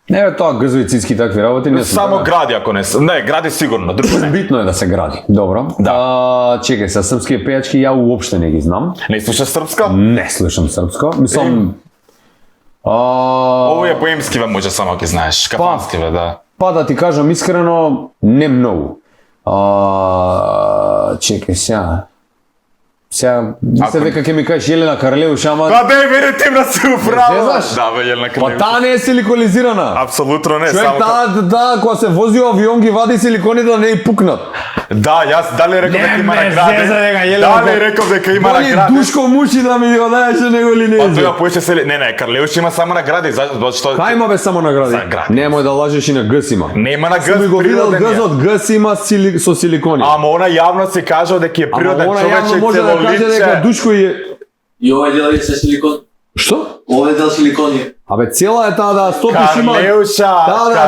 Не бе, тоа гъзови цицки такви работи не се. Само гради ако не се. Не, гради сигурно, друго не. Битно е да се гради. Добро. Чекај, се српски пејачки ја уопште не ги знам. Не слушаш српска? Не слушам српско. Мислам... Ово е поемски ве може само ќе знаеш, кафански ве, да. Па да ти кажам искрено, не многу. Чекај сега. Сега, мисля дека ќе ми кажеш Елена Карлеуш, ама... Па да, веритивна си управа! Зезаш? Да, бе, Елена Па Карлеуш. таа не е силиконизирана. Апсолутно не, Човек, само... таа кога се вози авион ги вади силиконите да не и пукнат. Да, јас дали реков дека има награди? зеза дека Елена... Дали реков дека има Дали награди? Душко муши да ми го даеше него или не? Па тоа поише се... Не, Карлеуш има само награди, зашто... Кај има бе само награди? За награди. Немој да лажеш и на гъс има. Нема на Сум гъс, ми го видел природен гъс е. од гъс има со силикони. Ама она јавно си кажал дека е природен Ама она човече јавно и може да каже дека целоличе. Душко е... И овој дел е се силикон. Што? Овој дел силикон е. Абе цела е таа да стопиш има... Карлеуша,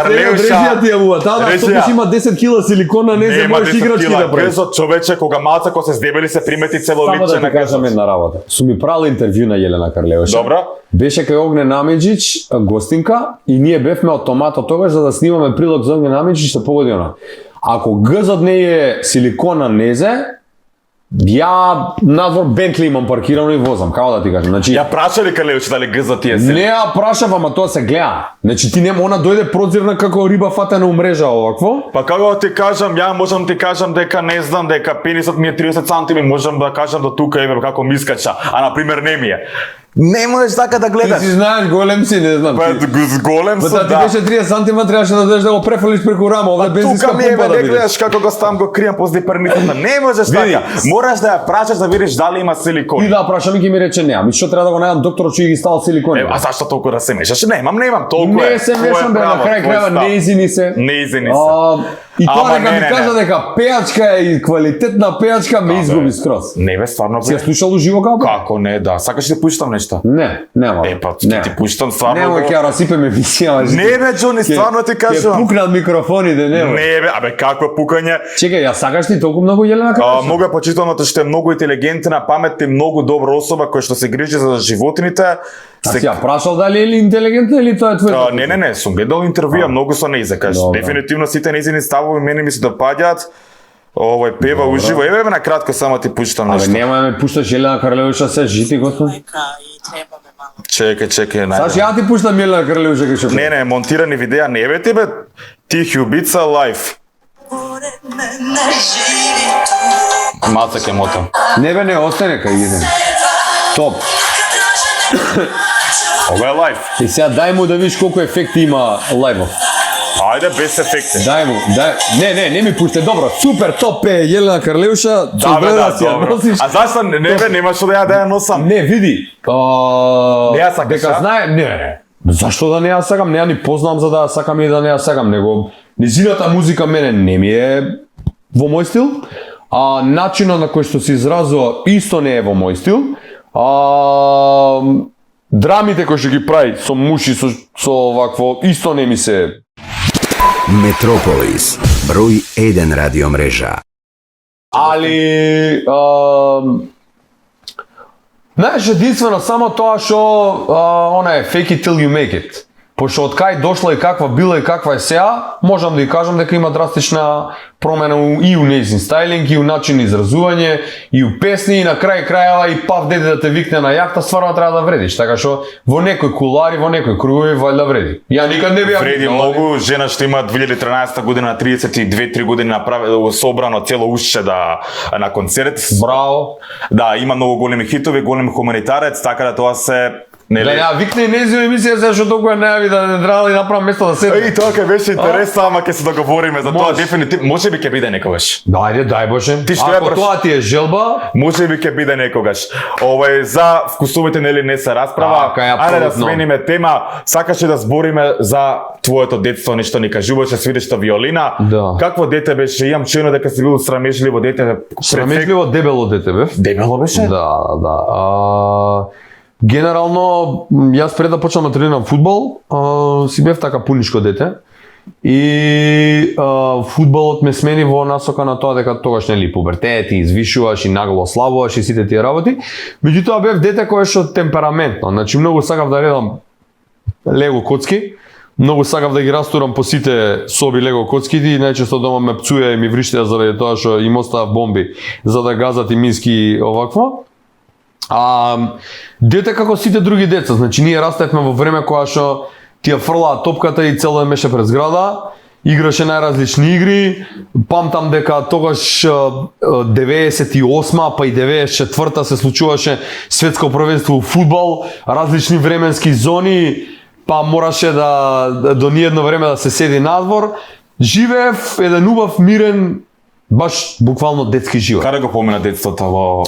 режија ти ја бува. Таа да Режија. стопиш има 10 кила силикона, не се Нема можеш 10 играчки кила да правиш. гъз од човече кога малца кога се здебели се примети Само целоличе да на ти кажам една работа. Сум ми правил интервју на Јелена Карлеуша. Добро. Беше кај Огнен Амеджич, гостинка, и ние бевме од Томато тогаш за да снимаме прилог за Огнен Амеджич, се погоди она. Ако гъзот не е силикона незе, ја надвор Бентли имам паркирано и возам, како да ти кажам. Значи, Ја праша ли Карлеуш дали гъзот ти е се? не ја прашав, ама тоа се гледа. Значи ти нема, она дојде прозирна како риба фатена у мрежа овакво. Па како да ти кажам, ја можам ти кажам дека не знам дека пенисот ми е 30 сантими, можам да кажам до тука еве како ми искача, а на пример не ми е. Не можеш така да Ти гледаш. си знаеш, голем си, не знам. Па ти. с голем Па сум, да ти да. беше 30 сантима, требаше да дадеш да го префалиш преку рама, овде бензинска Тука ми е помпа да не видиш. гледаш како го ставам го кријам после перниката. Не можеш Види. така. Мораш да ја прашаш да видиш дали има силикон. И да прашам и ќе ми рече не, ами што треба да го најдам докторот што ги ставал силикони? А зашто толку да се мешаш? Немам, толку е. Не се Твое мешам бе, на право, крај твој крајва став. неизини се. Неизини се. И тоа Ама дека ми не, кажа не. дека пејачка е и квалитетна пејачка ме изгуби скроз. Не бе, стварно Си ја бе. слушал уживо како? Како не, да. Сакаш да ти пуштам нешто? Не, нема. Па ти пуштам стварно. Немој ќе ја расипем емисија. Не бе, Џони, стварно ти Ќе кажувам. пукнат микрофоните, немој. Не бе, абе какво пукање? Чекај, ја сакаш ти толку многу Јелена Карлеуш? Многу е почитано што е многу интелигентна, паметна и многу добра особа која што се грижи за животините. А си ја прашал дали е ли интелигентна или тоа е твоето? Не, сум гледал интервјуа многу со нејзе, кажеш. Добро. Дефинитивно сите нејзини ставови мене ми се допаѓаат. Овој пева уживо. Еве на кратко само ти пуштам Абе, нешто. нема да ме пушташ Јелена Карлеуша се жити, господ. И треба ме мало. Чекај, Саш, најде. ја ти пуштам Јелена Карлеуша кај што. Не, монтирани видеа, не бе ти бе. Тихи убица лайф. Малце ке мотам. Не бе, не, остане кај идем. Топ. Ова е лайф. И сега дај му да видиш колку ефекти има лајвов. Ајде без ефекти. Дај му, не ми пуште, добро, супер, топ е Јелена Карлеуша, Да, бе, добре да, да си ја добро. носиш. А зашто не бе, нема што да ја носам. Не, види. Не ја сакаш, дека а? знае, не. Зашто да не ја сакам? Не ја ни познам за да ја сакам и да не ја сакам, него незината музика мене не ми е во мој стил, а начинот на кој што се изразува исто не е во мој стил. Драмите кои што ги прави со муши, со овакво, исто не ми се. Метрополис, број 1 радиомрежа. Али знаеш, единствено само тоа што она е fake it till you make it. Пошто од кај дошла и каква била и каква е сега, можам да ја кажам дека има драстична промена и у нејзин стајлинг, и у начин изразување, и у песни, и на крај крајава и пав деде да те викне на јахта, стварно треба да вредиш. Така што во некои кулари, во некои кругови валјда вреди. Ја никад не беа Вреди многу, жена што има 2013 година на 32-3 години направи собрано цело ушче на концерт. Браво. Да, има многу големи хитови, голем хуманитарец, така да тоа се Да ја викне и нејзина емисија зашто толку ја најави да не треба да направам место да седне. И тоа ќе беше интересно, ама ќе се договориме за тоа Може. дефинитивно. Може би ќе биде некогаш. Дајде, дај Боже. Ти што ја Ако праш- тоа ти е желба, Може би ќе биде некогаш. За вкусовите нели не се расправа. Така е, Ајде да апсолутно. смениме тема. Сакаше да збориме за твоето детство, нешто ни кажуваше, свиришта виолина. Да. Какво дете беше? Имам чуено дека си бил срамежливо дете. срамежливо дебело дете бев. Дебело беше? Да. Генерално, јас пред да почнам да тренирам фудбал, си бев така пуничко дете. И фудбалот ме смени во насока на тоа дека тогаш нели пубертет и извишуваш и нагло слабуваш и сите тие работи. Меѓутоа бев дете кое што темпераментно, значи многу сакав да редам лего коцки, многу сакав да ги растурам по сите соби лего коцките и најчесто дома ме пцуја и ми вриштеа заради тоа што им оставав бомби за да газат и мински овакво. Дете како сите други деца, значи ние растевме во време кога што ти ја фрлаа топката и цел ден беше пред зграда, играше најразлични игри, памтам дека тогаш 98 па и 94 се случуваше светско првенство во фудбал, различни временски зони, па мораше до ниедно време да се седи надвор. Живеев еден убав, мирен, баш буквално детски живот. Каде го помина детството во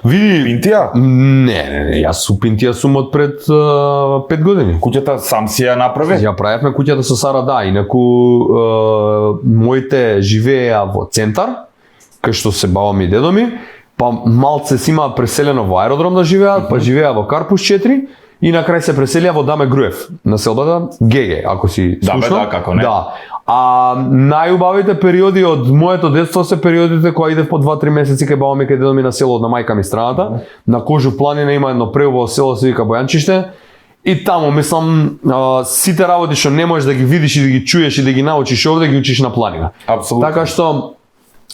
Види, Пинтија? Не, јас у Пинтија сум од пред 5 години. Куќата сам си ја направи? Ја правевме куќата со Сара, да, инаку моите живееа во центар, кај што се баба ми и дедо ми, па малце си имаат преселено во аеродром да живеат, па живеа во Карпуш 4 и на крај се преселија во Даме Груев, населбата Геге, ако си слушнал. Да, како не. Да. А најубавите периоди од моето детство се периодите кога идев по 2-3 месеци кај баба ми кај дедо ми на село на мајка ми страната. На Кожу планина има едно преубаво село се вика Бојанчиште. И таму мислам сите работи што не можеш да ги видиш и да ги чуеш и да ги научиш овде ги учиш на планина. Апсолутно. Така што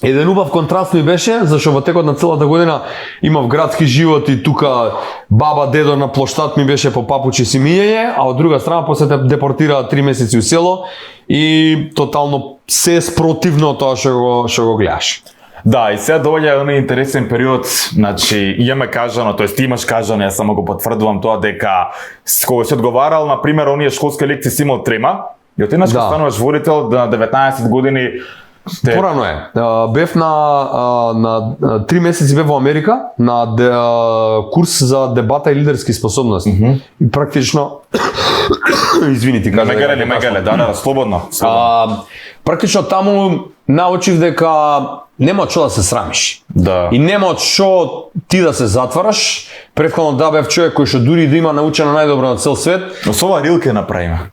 еден убав контраст ми беше, зашто во текот на целата година имав градски живот и тука баба, дедо на плоштад ми беше по папучи си мијење, а од друга страна после те депортираа 3 месеци у село и тотално се спротивно тоа што го гледаш. Да, и сега доаѓа еден интересен период, значи имаме кажано, тоест ти имаш кажано, јас само го потврдувам тоа дека кога си одговарал на пример оние школски лекции си имал трема, и отиднаш Да. кога стануваш водител на 19 години. Порано е. Бев на 3 месеци бев во Америка на курс за дебата и лидерски способности. И практично извини ти кажа. Мегале, да, слободно. Практично таму научив дека нема од што да се срамиш. Да. И нема од што ти да се затвараш. Претходно да бев човек кој што дури да има научено најдобро на цел свет. Но со ова рилке направиме.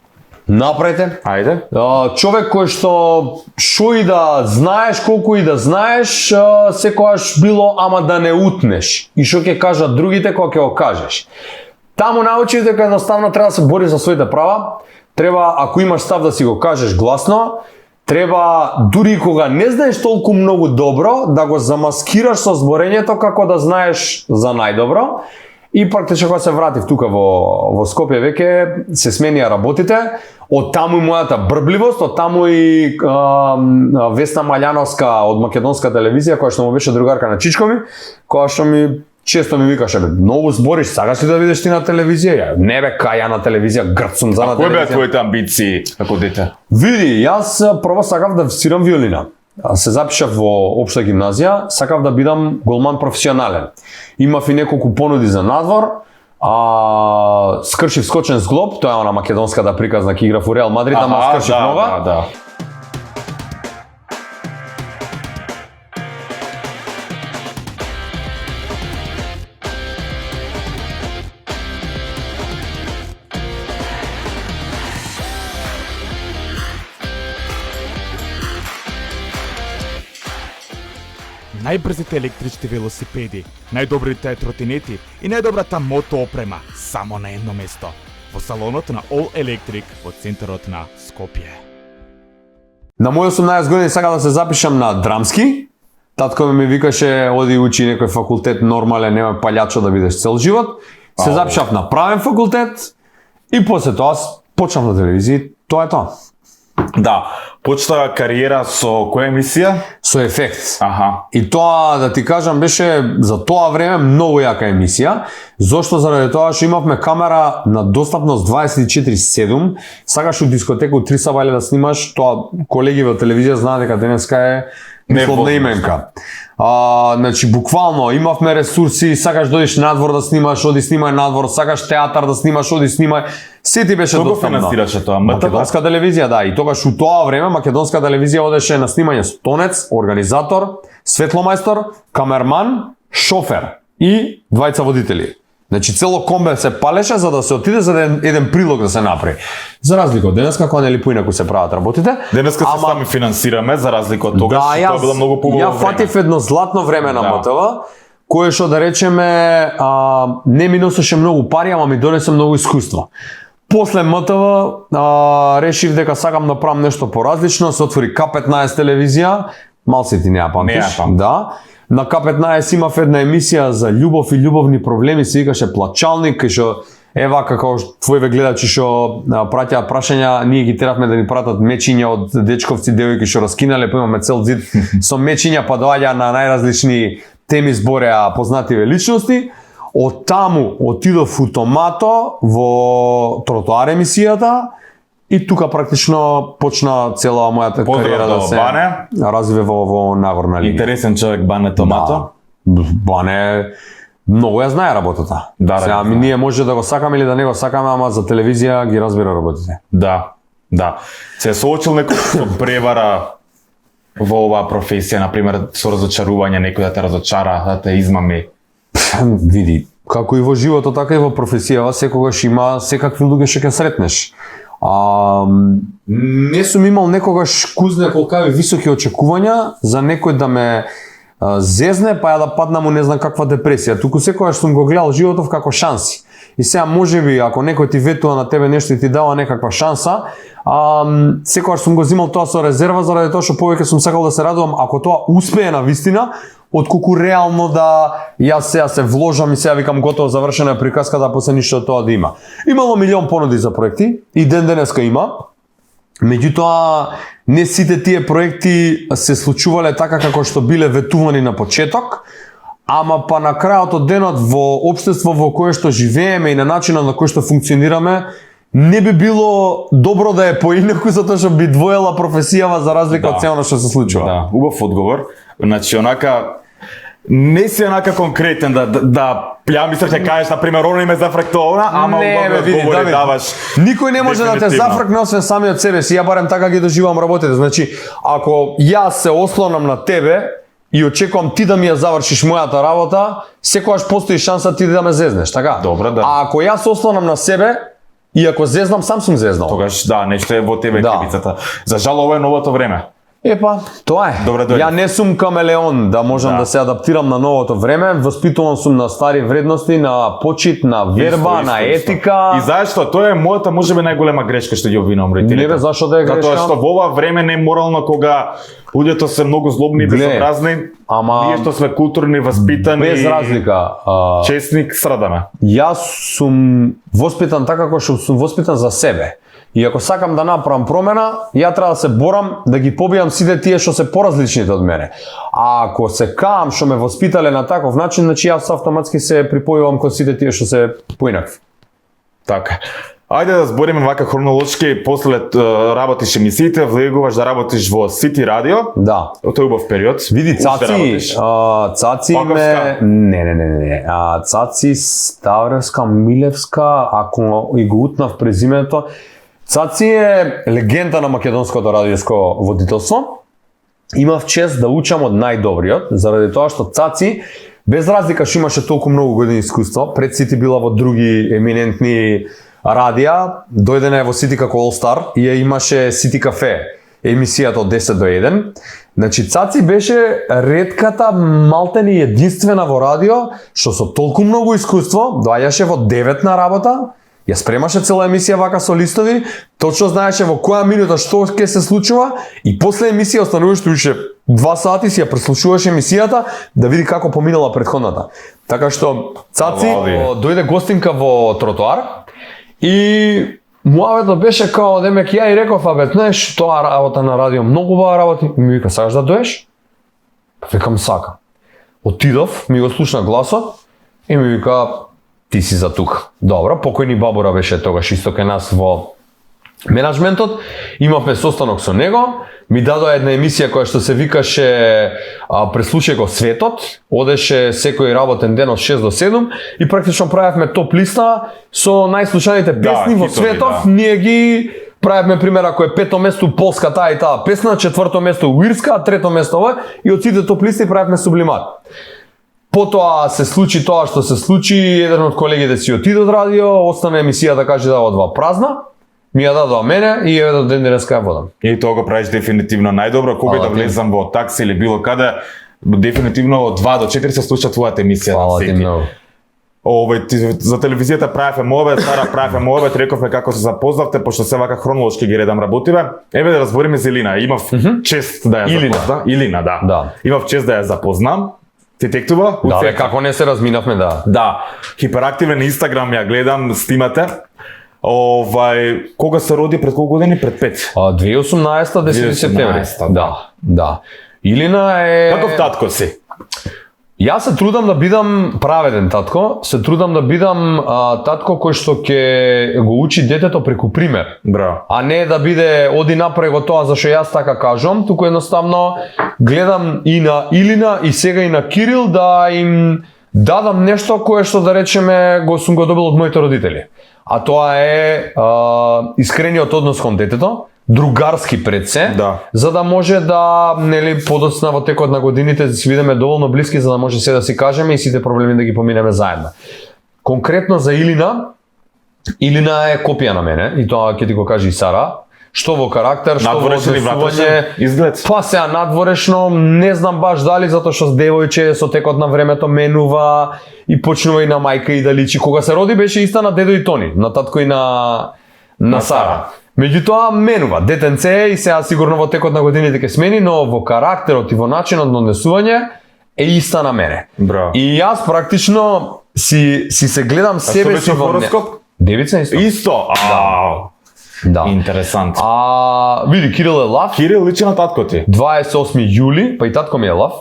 Направете. Ајде. Човек кој што и да знаеш, колку и да знаеш, секогаш било ама да не утнеш. И што ќе кажат другите кога ќе го кажеш. Таму научив дека едноставно треба да се бориш за своите права. Треба, ако имаш став, да си го кажеш гласно. Треба, дури кога не знаеш толку многу добро, да го замаскираш со зборењето како да знаеш за најдобро. И практично кога се вратив тука во Скопје веќе се сменија работите, од таму и мојата брбливост, од таму и Весна Маљановска од македонска телевизија, која што му беше другарка на чичко ми, која што ми често ми викаше, многу збориш, сакаш ли да видиш ти на телевизија? Ја, не бе, кај ја на телевизија, грцум за на Кои беа телевизија. твоите амбиции како дете? Види, јас прво сакав да свирам виолина. Се запишав во општа гимназија, сакав да бидам голман професионален. Имав и неколку понуди за надвор, скршив скочен с глоб, тоа е она македонската приказна ки игра во Реал Мадрид, ама скршив нога. Да. Најбрзите електрични велосипеди, најдобрите тротинети и најдобрата мото опрема само на едно место. Во салонот на All Electric во центарот на Скопје. На мој 18 години сакав да се запишам на драмски. Татко ми викаше оди учи некој факултет нормален, нема палјачо да бидеш цел живот. Се запишав на правен факултет и после тоа почнав на телевизија. Тоа е тоа. Да, почна кариера со која емисија? Со ефект. Аха. И тоа, да ти кажам, беше за тоа време многу јака емисија. Зошто? Заради тоа што имавме камера на достапност 24/7. Сакаш у дискотеку 3 сабајле да снимаш, тоа колеги во телевизија знаат дека денеска е условна именка. Значи, буквално имавме ресурси, сакаш да одиш надвор да снимаш, оди снимај надвор, сакаш театар да снимаш, оди снимај. Се ти беше Кого достапно. финансираше тоа? Македонска телевизија, да. И тогаш у тоа време македонска телевизија одеше на снимање со тонец, организатор, светломајстор, камерман, шофер и двајца водители. Значи цело комбе се палеше за да се отиде за еден прилог да се направи. За разлика од денеска кога нели поинаку се прават работите. Денеска се сами финансираме за разлика од тогаш, да, тоа било многу побаво ја фатив едно златно време на Да. МТВ, кое што да речеме не ми носеше многу пари, ама ми донесе многу искуство. После МТВ решив дека сакам да правам нешто поразлично, се отвори К15 телевизија, малце ти не ја памтиш. Не ја памтам. Да. На К15 имав една емисија за љубов и љубовни проблеми, се викаше Плачалник, кај што ева како твојве гледачи што праќаат прашања, ние ги теравме да ни пратат мечиња од дечковци, девојки што раскинале, па имаме цел зид со мечиња, па доаѓа на најразлични теми збореа познативе личности. Од таму отидов у Томато во Тротоар емисијата и тука практично почна цела мојата Поздрав кариера до да се Бане. развива во Нагорна линија. Интересен човек Бане Томато. Да. Бане многу ја знае работата. Да, Сега знае. ние може да го сакаме или да не го сакаме, ама за телевизија ги разбира работите. Да, да. Се соочил некој со превара во оваа професија, на пример со разочарување, некој да те разочара, да те измами. Види, како и во животот, така и во професијава, секогаш има секакви луѓе што ќе сретнеш. Не сум имал некогаш кузне колкави високи очекувања за некој да ме зезне, па ја да паднам у не знам каква депресија. Туку секогаш сум го гледал животов како шанси. И сега можеби ако некој ти ветува на тебе нешто и ти дава некаква шанса, секогаш сум го земал тоа со резерва заради тоа што повеќе сум сакал да се радувам ако тоа успее на вистина, отколку реално да јас сега се вложам и сега викам готово завршена е приказката, а после ништо од тоа да има. Имало милион понуди за проекти и ден денеска има. Меѓутоа, не сите тие проекти се случувале така како што биле ветувани на почеток, ама па на крајот од денот во општество во кое што живееме и на начинот на кој што функционираме, не би било добро да е поинаку затоа што би двоела професијава за разлика од цело што се случува. Да, убав одговор. Значи, онака, не си онака конкретен ја мислам ќе кажеш на пример оно име зафрактована, ама убави одговори даваш. Никој не може да те дефинитивно. зафркне освен самиот себе си. Ја барем така ги доживам работите. Значи, ако јас се ослонам на тебе и очекувам ти да ми ја завршиш мојата работа, секогаш постои шанса ти да ме зезнеш, така? Добро, да. А ако јас се ослонам на себе и ако зезнам, сам сум зезнал. Тогаш да, нешто е во тебе Да. кривицата. За жал ова е новото време. Епа, тоа е. Добре дојде. Ја не сум камелеон да можам да се адаптирам на новото време, воспитуван сум на стари вредности, на почит, на верба, на етика. И знаеш што, тоа е мојата можеби најголема грешка што ги обвинувам родителите. Не бе, зашо да е грешка? Затоа што во ова време не е морално кога луѓето се многу злобни и Гле, безобразни, ама ние што сме културни, воспитани, без разлика. честни, страдаме. Јас сум воспитан така како што сум воспитан за себе. И ако сакам да направам промена, ја треба да се борам да ги побијам сите тие што се поразличните од мене. А ако се каам што ме воспитале на таков начин, значи јас автоматски се припојувам кон сите тие што се поинакви. Така. Ајде да збориме вака хронолошки, после работиш емисиите, влегуваш да работиш во Сити радио. Да. Тој е убав период. Види, Уште Цаци, работиш. Цаци Паковска? не. Цаци Ставревска, Милевска, ако и го утнав презимето. Цаци е легенда на македонското радиоско водителство. Имав чест да учам од најдобриот, заради тоа што Цаци, без разлика што имаше толку многу години искуство, пред Сити била во други еминентни радија, дојдена е во Сити како All Star и ја имаше Сити кафе, емисијата од 10 до 1. Значи Цаци беше ретката, малтени единствена во радио, што со толку многу искуство, доаѓаше во 9 на работа, ја спремаше цела емисија вака со листови, точно знаеше во која минута што ќе се случува и после емисија остануваше уште 2 сати си ја преслушуваше емисијата да види како поминала претходната. Така што Цаци дојде гостинка во Тротоар и муаветот беше као демек ја и реков, знаеш, тоа работа на радио многу убава работи. И ми вика, сакаш да доеш? Викам, сакам. Отидов, ми го слушна гласот и ми вика, ти си за тука. Добро, покојни Бабура беше тогаш исто кај нас во менаџментот. Имавме состанок со него, ми дадоа една емисија која што се викаше Преслушај го светот, одеше секој работен ден од 6 до 7 и практично правевме топ листа со најслушаните песни во хитови, светот. да. Ние ги правевме пример ако е 5-то место полска таа и таа песна, 4-то место уирска, 3-то место ова и од сите топ листи правевме сублимат. Потоа се случи тоа што се случи, еден од колегите си отиде од радио, остана емисијата каже да одва празна, ми ја дадоа мене и еве до ден денеска ја водам. И тоа го правиш дефинитивно најдобро, кога Фала да ти. влезам во такси или било каде, дефинитивно од 2 до 4 се слуша твојата емисија. Фала ти многу. За телевизијата правевме мове, Сара правевме мове, рековме како се запознавте, пошто се вака хронолошки ги редам работиве. Еве да разбориме за Илина. Имав чест да ја Илина. запознам. Илина, да. Да. Имав чест да ја запознам. Ти тектува? Да, бе, како не се разминавме, да. Да, хиперактивен на Инстаграм ја гледам, снимате. Кога се роди, пред колку години? Пред 5. 2018 10 септември. да. Да. Илина е... Каков татко си? Јас се трудам да бидам праведен татко, се трудам да бидам татко кој што ќе го учи детето преку пример. Браво. А не да биде оди направи го тоа зашто јас така кажам, туку едноставно гледам и на Илина и сега и на Кирил да им дадам нешто кое што да речеме сум го добил од моите родители. А тоа е искрениот однос кон детето, другарски пред се, Да. за да може да подоцна во текот на годините да си бидеме доволно блиски за да може се да си кажеме и сите проблеми да ги поминеме заедно. Конкретно за Илина, Илина е копија на мене и тоа ќе ти го каже и Сара. Што во карактер, што во Надворешен и однесување, вратрешен изглед. па сега надворешно, не знам баш дали затоа што с девојче со текот на времето менува и почнува и на мајка и да личи. Кога се роди беше иста на дедо и Тони, на татко и на Сара. Меѓутоа менува, детенце е и сега сигурно во текот на годините ќе смени, но во карактерот и во начинот на однесување е иста на мене. Браво. И јас практично си се гледам себе беше си во хороскоп? Девица исто. Исто. Да. Интересант. Види, Кирил е лав. Кирил личи на татко ти. 28 јули, па и татко ми е лав.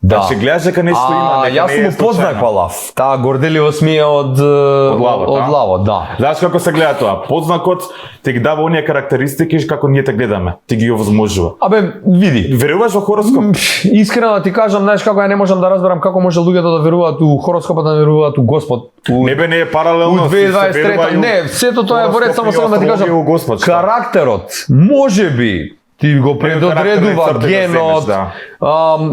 Да. Значи гледаш дека нешто има, нека јас не сум е го познак случајно. па лав. Таа горделивост ми е од лавот, да. Знаеш како се гледа тоа? Подзнакот ти ги дава оние карактеристики како ние те гледаме. Ти ги овозможува. Абе, види. Веруваш во хороскоп? Искрено да ти кажам, знаеш како ја не можам да разберам како може луѓето да веруваат у хороскопот, да веруваат у Господ. Не бе, не е паралелно. У 2023, не, сето тоа е во ред, само сакам да ти кажам. Карактерот можеби ти го предодредува генот,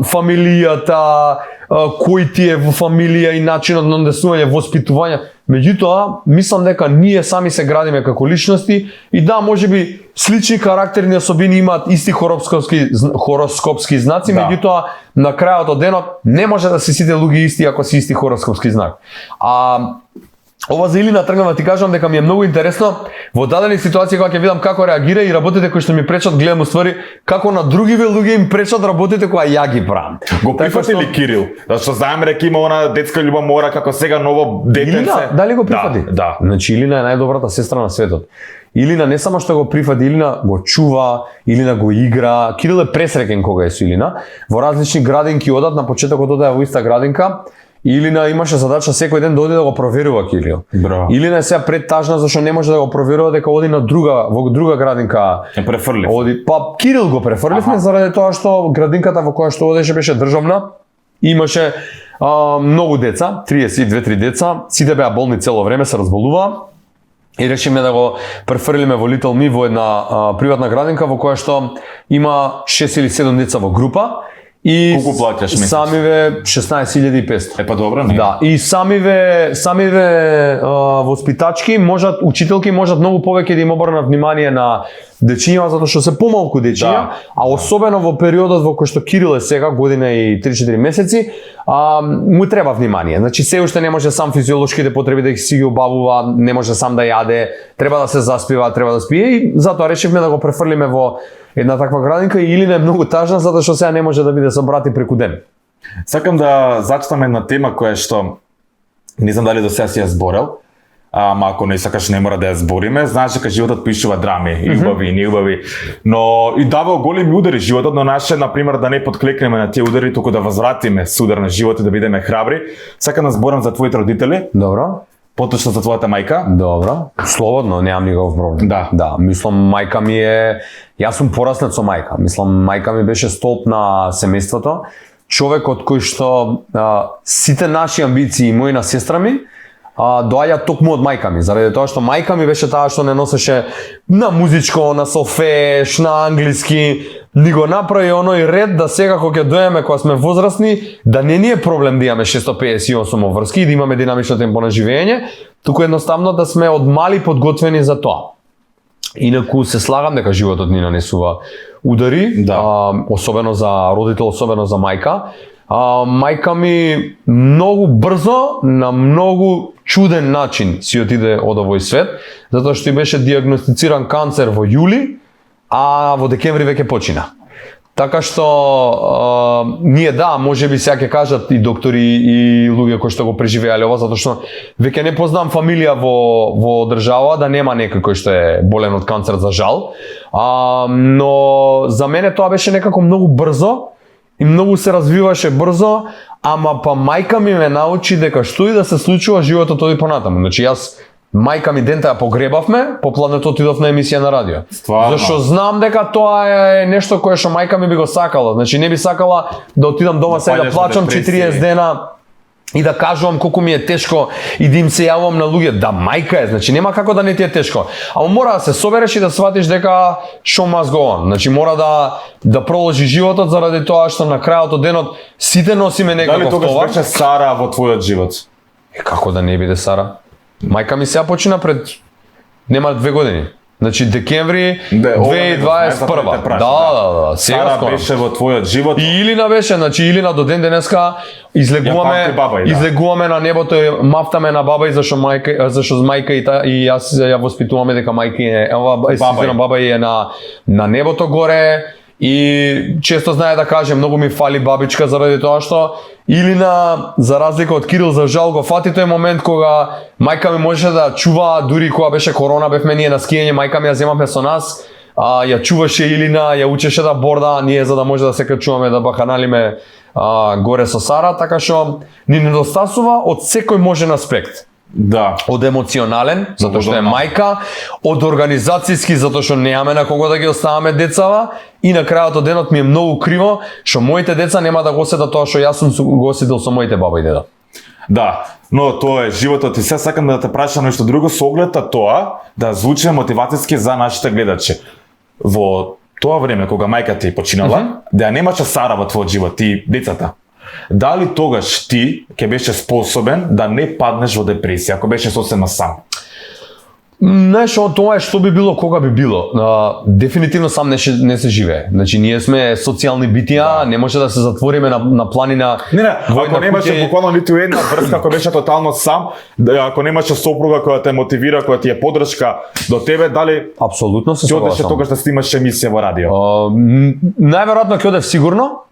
фамилијата, кој ти е во фамилија и начинот на однесување, воспитување. Меѓутоа, мислам дека ние сами се градиме како личности и да, можеби слични карактерни особини имаат исти хороскопски знаци, Да. меѓутоа на крајот од денот не може да се сите луѓе исти ако си исти хороскопски знак. Ова за Илина тргнам да ти кажам дека ми е многу интересно во дадени ситуации кога ќе видам како реагира и работите кои што ми пречат, гледам уствари како на другиве луѓе им пречат работите кои ја ги правам. Го прифати ли Кирил? Зашто знаеме дека има она детска љубомора како сега ново детенце. Илина, дали го прифати? Да. Значи Илина е најдобрата сестра на светот. Илина не само што го прифати, Илина го чува, Илина го игра. Кирил е пресреќен кога е со Илина. Во различни градинки одат, на почетокот одеа во иста градинка. Илина имаше задача секој ден да оди да го проверува Кирил. Браво. Илина е сега предтажна зашто не може да го проверува дека оди на во друга градинка. Е префрлив. Оди, па Кирил го префрливме заради тоа што градинката во која што одеше беше државна. Имаше многу деца, 32-3 деца, сите беа болни цело време, се разболуваа. И решиме да го префрлиме во Little Me во една приватна градинка во која што има 6 или 7 деца во група. И Колку плаќаш месечно? самиве 16.500. Па добро, не. Да, и самиве воспитачки можат, учителки можат многу повеќе да им обрнат внимание на дечиња затоа што се помалку дечиња, Да. а особено во периодот во кој што Кирил е сега, година и 3-4 месеци, му треба внимание. Значи се уште не може сам физиолошките потреби да си ги обавува, не може сам да јаде, треба да се заспива, треба да спие и затоа решивме да го префрлиме во една таква градинка и Илина е многу тажна затоа што сега не може да биде со брати преку ден. Сакам да зачитам една тема која што не знам дали до сега си ја зборел, ама ако не сакаш не мора да ја збориме. Знаеш дека животот пишува драми, и убави и неубави, но и дава големи удари животот, но наше например да не подклекнеме на тие удари, туку да возвратиме судар на животот и да бидеме храбри. Сакам да зборам за твоите родители, Добро? поточно за твојата мајка. Добро. Слободно, немам никаков проблем. Да. Да, мислам мајка ми е, јас сум пораснат со мајка. Мислам мајка ми беше столб на семејството. Човек од кој што сите наши амбиции, мои на сестра ми, доаѓа токму од мајка ми, заради тоа што мајка ми беше таа што не носеше на музичко, на солфеж, на англиски, ни го направи оној ред да сега кога ќе дојдеме кога сме возрастни, да не ни е проблем да имаме 658 обврски и да имаме динамично темпо на живење, туку едноставно да сме од мали подготвени за тоа. Инаку се слагам дека животот ни нанесува удари, особено за родител, особено за мајка. Мајка ми многу брзо, на многу чуден начин си отиде од овој свет, затоа што и беше диагностициран канцер во јули, а во декември веќе почина. Така што ние можеби сега ќе кажат и доктори и луѓе кои што го преживеале ова, затоа што веќе не познам фамилија во држава да нема некој кој што е болен од канцер, за жал. Но за мене тоа беше некако многу брзо и многу се развиваше брзо, ама па мајка ми ме научи дека што и да се случува, животот оди понатаму. Значи јас мајка ми дента ја погребавме, по планет отидов на емисија на радио. Стварно? Зашто знам дека тоа е нешто кое што мајка ми би го сакала. Значи не би сакала да отидам дома сега да плачам 40 дена и да кажувам колку ми е тешко и да им се јавувам на луѓе. Да, мајка е, значи нема како да не ти е тешко. Ама мора да се собереш и да сватиш дека show must go on. Значи мора да проложи животот заради тоа што на крајот од денот сите носиме некаков товар. Дали тогаш беше Сара во твојот живот? Како да не биде Сара? Мајка ми сега почина пред нема 2 години. Значи декември 2021. Да. Сега Сара скоро беше во твојот живот. И Илина беше, значи Илина до ден денеска излегуваме на небото и мафтаме на баба и зашо мајка и јас ја воспитуваме дека мајка е баба е на небото горе. И често знае да каже, многу ми фали бабичка заради тоа што Илина, за разлика од Кирил, за жал го фати тој момент кога мајка ми можеше да чува, дури кога беше корона, бевме ние на скијање, мајка ми ја земавме со нас, ја чуваше Илина, ја учеше да борда, ние за да може да се качуваме да баханалиме горе со Сара, така што ни недостасува од секој можен аспект. Да. Од емоционален, затоа што е мајка, од организацијски, затоа што немаме на кого да ги оставаме децава, и на крајот од денот ми е многу криво што моите деца нема да го осетат тоа што јас сум го осетил со моите баба и деда. Да, но тоа е животот и сега сакам да те прашам нешто друго со оглед на тоа да звучи мотивацијски за нашите гледачи. Во тоа време кога мајка ти починала, да ја немаше Сара во твојот живот и децата. Дали тогаш ти ќе беше способен да не паднеш во депресија, ако беше сосема сам? Знаеш, тоа е што би било, кога би било. Дефинитивно сам не се живее. Значи, ние сме социјални битија, не може да се затвориме на планина. Не, ако немаше буквално ниту една врска, ако беше тотално сам, ако немаше сопруга која те мотивира, која ти е подршка до тебе, дали апсолутно се ќе одеше согласам. тогаш да снимаш емисија во радио? Најверојатно ќе одев сигурно,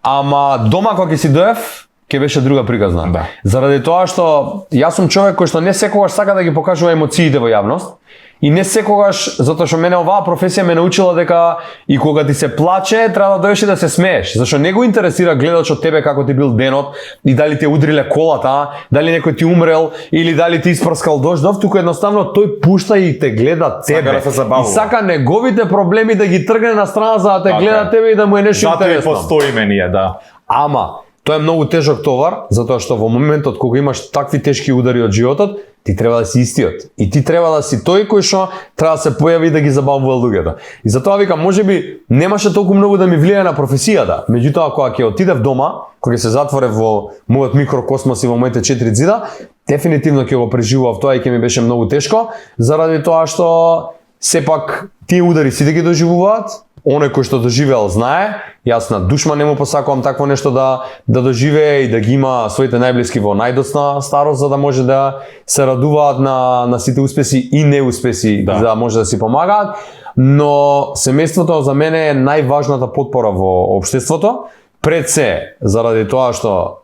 ама дома кога ќе си доев, ќе беше друга приказна. Да. Заради тоа што јас сум човек кој што не секогаш сака да ги покажува емоциите во јавност и не секогаш, затоа што мене оваа професија ме научила дека и кога ти се плаче, треба да дојдеш и да се смееш, зашто не го интересира гледачот тебе како ти бил денот и дали ти удриле колата, дали некој ти умрел или дали ти испрскал дождов, туку едноставно тој пушта и те гледа тебе. Сака да се забавува. И сака неговите проблеми да ги тргне на страна за да те гледа тебе и да му е нешто Затоа и интересно. постоиме ние, да. Ама тоа е многу тежок товар, затоа што во моментот кога имаш такви тешки удари од животот, ти треба да си истиот. И ти треба да си тој кој што треба да се појави и да ги забавува луѓето. И затоа викам, можеби немаше толку многу да ми влијае на професијата. Меѓутоа кога ќе отидев дома, кога ќе се затворев во мојот микрокосмос и во моите 4 зида, дефинитивно ќе го преживував тоа и ќе ми беше многу тешко, заради тоа што сепак тие удари сите ги доживуваат. Оној кој што доживеал знае, јас на душма не му посакувам такво нешто да доживее и да ги има своите најблиски во најдосна старост, за да може да се радуваат на сите успеси и неуспеси, за да може да си помагаат. Но семејството за мене е најважната потпора во општеството, пред се заради тоа што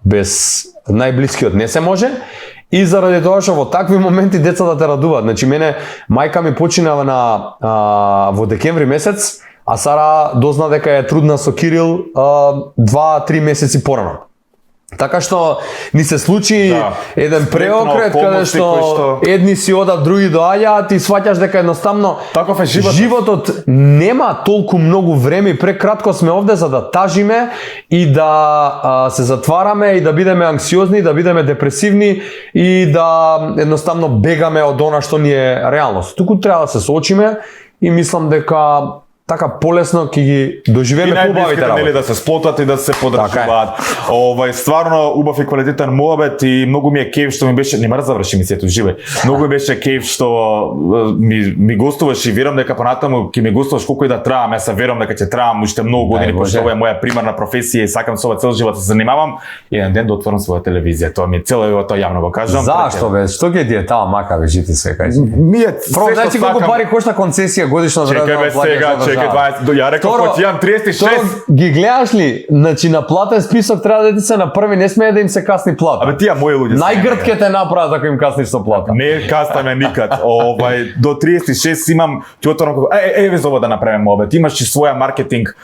без најблискиот не се може, и заради тоа што во такви моменти децата те радуваат. Значи мене мајка ми почина во декември месец, а Сара дозна дека е трудна со Кирил 2-3 месеци порано. Така што ни се случи Да. еден преокрет Сплетна каде околности што кои што- едни си одат, други доаѓаат и сваќаш дека едноставно Таков е животот. Животот нема толку многу време и прекратко сме овде за да тажиме и да се затвараме и да бидеме анксиозни, да бидеме депресивни и да едноставно бегаме од она што ни е реалност. Туку треба да се соочиме и мислам дека така полесно ќе ги И доживееме најблиските, побавите нели, работи. да се сплотат и да се подржуваат. Така Стварно убав и квалитетен муабет и многу ми е кејф што ми беше, нема да заврши мисијето живе. Многу ми беше кејф што ми гостуваш и верам дека понатаму ќе ми гостуваш колку и да траам. Јас се верам дека ќе траам уште многу години, Боже. пошто ова е моја примарна професија и сакам со ова цел живот да се занимавам. И еден ден да отворам своја телевизија. Тоа ми е цело и тоа јавно го кажам. Зашто бе? Што ќе ти е таа мака бе, жити се кажи? Ми е Прво, се знаеш што ли колку сакам. пари кошта концесија годишно за Чекај бе сега, чекај 20. Ја реков Второ- кој имам 36. Второ, ги гледаш ли? Значи на платен список треба да ти се на први, не смее да им се касни плата. Абе тие мои луѓе. Најгрд ќе те направат ако им касниш со плата. Не кастаме никад. До 36 имам, ќе отворам како еве за ова да направиме обед. Имаш и своја маркетинг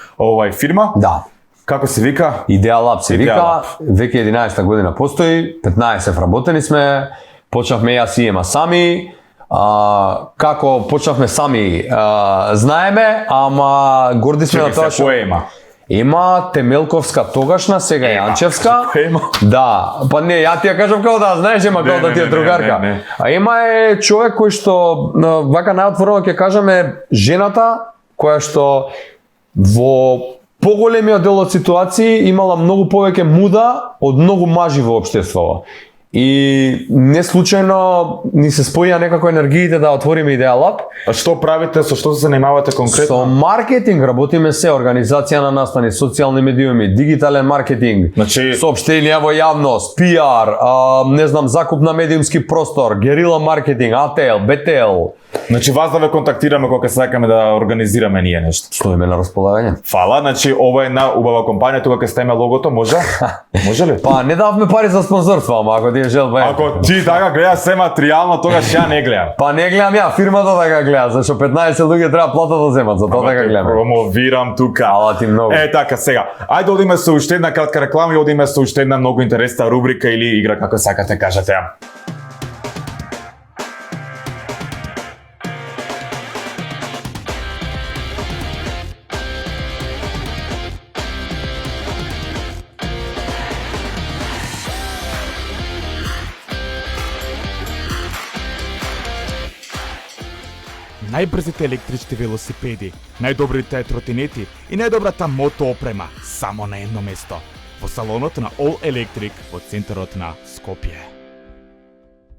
фирма. Да. Како се вика? Идеа Lab се Idea вика, Lab. веќе 11 година постои, 15 вработени сме, почнавме јас и Ема сами, како почнавме сами знаеме, ама горди сме на Чекај тоа се, кој има? Има Темелковска тогашна, сега Јанчевска. Кој има? Да, па не, ја ти ја кажам како да знаеш, ема како Не, да не, ти е не, другарка. не. А има е човек кој што вака најотворено ќе кажеме жената која што во поголемиот дел од ситуации имала многу повеќе муда од многу мажи во општеството. И не случајно ни се споја некако енергиите да отвориме Идеа Lab. А што правите, со што се занимавате Со конкретно? маркетинг работиме се, организација на настани, социјални медиуми, дигитален маркетинг, Значи- соопштенија во јавност, PR, не знам, закуп на медиумски простор, герила маркетинг, АТЛ, БТЛ. Значи вас да ве контактираме кога сакаме да организираме ние нешто. Стоиме на располагање. Фала, значи ова е една убава компанија, тука ќе ставиме логото, може? Може ли? Па не давме пари за спонзорство, ама ако ти е жел бај. Ако ти така гледаш се материјално, тогаш ја не гледам. Па не гледам ја, фирмата така гледа, зашто 15 луѓе треба плата да земат, за тоа така гледаме. Промовирам тука. Ала ти многу. Така, сега. Ајде одиме со уште една кратка реклама и одиме со уште една многу интересна рубрика или игра, како сакате кажете ја. Најбрзите електрични велосипеди, најдобрите тротинети и најдобрата мото опрема само на едно место. Во салонот на All Electric во центарот на Скопје.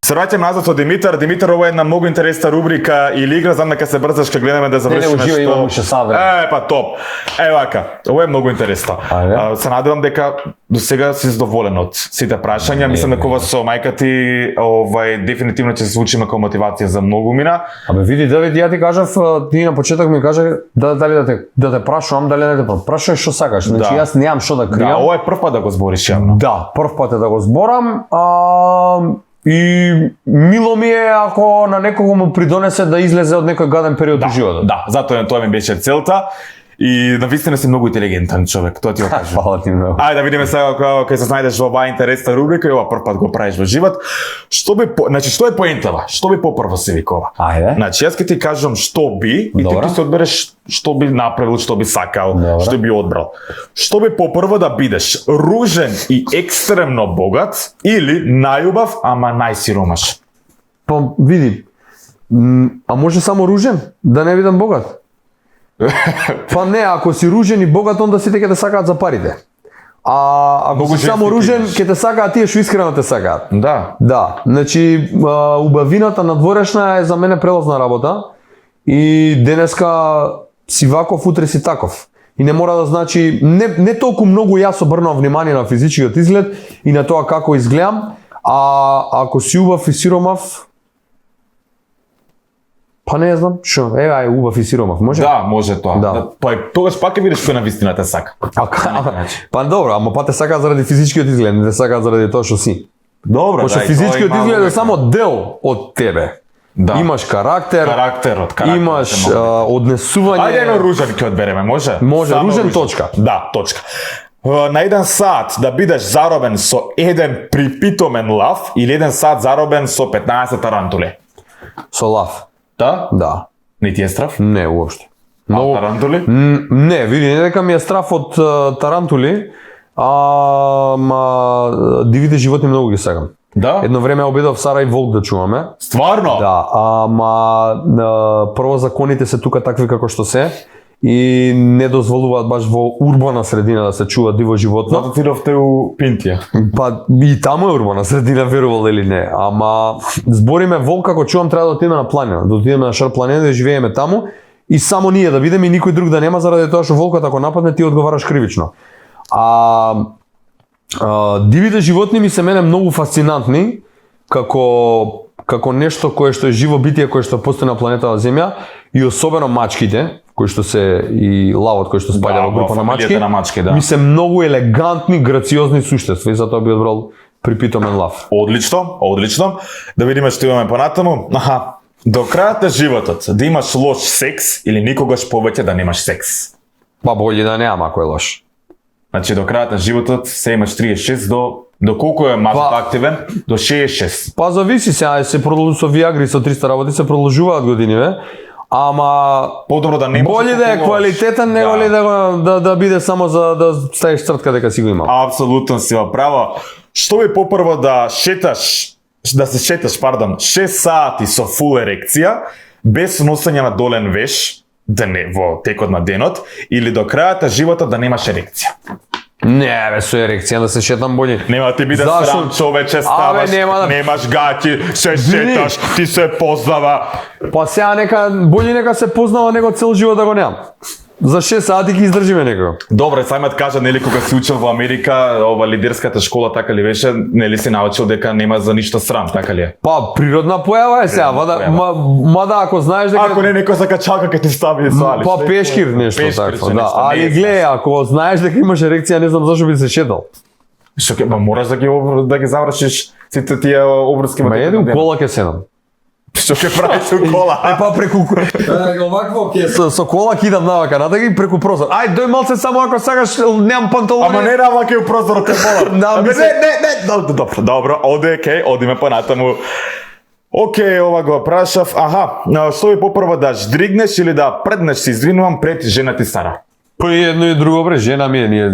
Се враќам назад со Димитар. Димитар, ова е една многу интересна рубрика или игра, знам дека се брзаш кога гледаме да завршиме уживај, имам уште сат време. Па топ. Вака, ова е многу интересно. Ајде. Се надевам дека до сега си задоволен од сите прашања. Мислам дека ова со мајка ти дефинитивно ќе се случи како мотивација за многу мина. Абе види Давид, ја ти кажав, ти на почеток ми кажа дали да те прашувам, дали не те прашуваш што сакаш. Значи Да. јас немам што да Да, кријам. ова е прв пат да го збориш јавно. Да, прв пат е да го зборам. И мило ми е ако на некого му придонесе да излезе од некој гаден период од животот. Да, затоа тоа ми беше целта. И навистина си многу интелигентен човек, тоа ти го кажам. Фала ти многу. Ајде да видиме сега кога се најдеш во оваа интересна рубрика и ова прв пат го правиш во живот. Значи што е поентава? Што би попрво се викова? Ајде. Значи јас ќе ти кажам што би и Добра. ти се одбереш што би направил, што би сакал, Добра. што би одбрал. Што би попрво да бидеш? Ружен и екстремно богат или најубав ама најсиромаш? Па види, а може само ружен, да не бидам богат? Па не, ако си ружен и богат, онда сите ќе те сакаат за парите. А ако Многу си само женски ружен, имаш. ќе те сакаат тие што искрено те сакаат. Да. Да, значи убавината надворешна е за мене прелозна работа и денеска си ваков, утре си таков. И не мора да значи, не толку многу јас обрнувам внимание на физичкиот изглед и на тоа како изгледам, а ако си убав и сиромав, па не знам, што, ај убав и сиромав, може? Да, може тоа. Да. Па тогаш пак ќе видиш кој навистина те сака. Па добро, ама па те сакаат заради физичкиот изглед, не те сакаат заради тоа што си. Добро, Пошто да, и физичкиот тоа има изглед е логика. само дел од тебе. Да. Имаш карактер, Карактерот. имаш однесување. Ајде едно ружен ќе одбереме, може? Може, Само ружен точка. Да, точка. На 1 сат да бидеш заробен со еден припитомен лав или 1 сат заробен со 15 тарантули? Со лав. Да? Да. Не ти е страф? Не, уопште. А тарантули? Не, види, не дека ми е страф од тарантули, дивите животни многу ги сакам. Да? Едно време обидов Сара и волк да чуваме. Стварно? Да, прво законите се тука такви како што се и не дозволуваат баш во урбана средина да се чува диво животно. Зато отидовте у Пинтија. Па и таму е урбана средина, верувал или не. Ама збориме волк како чувам треба да отидеме на планина, да отидеме на шар планина да живееме таму и само ние да бидеме и никој друг да нема заради тоа што волкот ако нападне ти одговараш кривично. Дивите животни ми се мене многу фасцинантни како нешто кое што е живо битие кое што постои на планетата Земја и особено мачките кои што се и лавот кој што спаѓа во група на мачки. На мачки, да. Ми се многу елегантни, грациозни суштества и затоа би одбрал припитомен лав. Одлично, одлично. Да видиме што имаме понатаму. До крајот на животот да имаш лош секс или никогаш повеќе да немаш секс. Па болje да нема ако е лош. Значи до крајот на животот се имаш 36 до колку е мазот активен? До 66. Па зависи се продолжува со Viagra и со 300 работи се продолжуваат годиниве. Ама Подобро да немаш. болje да е квалитетен него ли да биде само за да ставиш цртка дека си го имал. Апсолутно си во право. Што би попрво да се шеташ 6 сати со фул ерекција без носење на долен веш во текот на денот или до крајот на животот да немаш ерекција? Не, бе, со ерекција да се шетам болje. Нема ти биде Зашо? срам, човече, ставаш, немаш гаќи, се шеташ, ти се познава. Па сега нека се познава него цел живот да го немам. За 6 сати ги издржиме некако. Добре, сајмат кажа, нели кога си учел во Америка, ова лидерската школа така ли беше, нели си научил дека нема за ништо срам, така ли е? Па природна појава е сега, мада ако знаеш дека Ако не некој за качалка ќе ти стави свалиш. па пешкир нешто такво, да. Али гледај, ако знаеш дека имаш ерекција, не знам зашто би се шетал. Што ќе, мораш да ги завршиш сите тие обврски во Ма еде у кола ќе седам. Што ќе правиш у кола? Па преку овакво ќе со кола ќе идам навака, надега и преку прозор. Ај дој малце само ако сакаш, немам панталони. Ама не навака у прозорот те бола. Да, Не, добро, одиме понатаму. Океј, ова го прашав. Што ви попрво да ждригнеш или да преднеш се извинувам пред жена ти Сара? Па и едно и друго бре, жена ми е, ние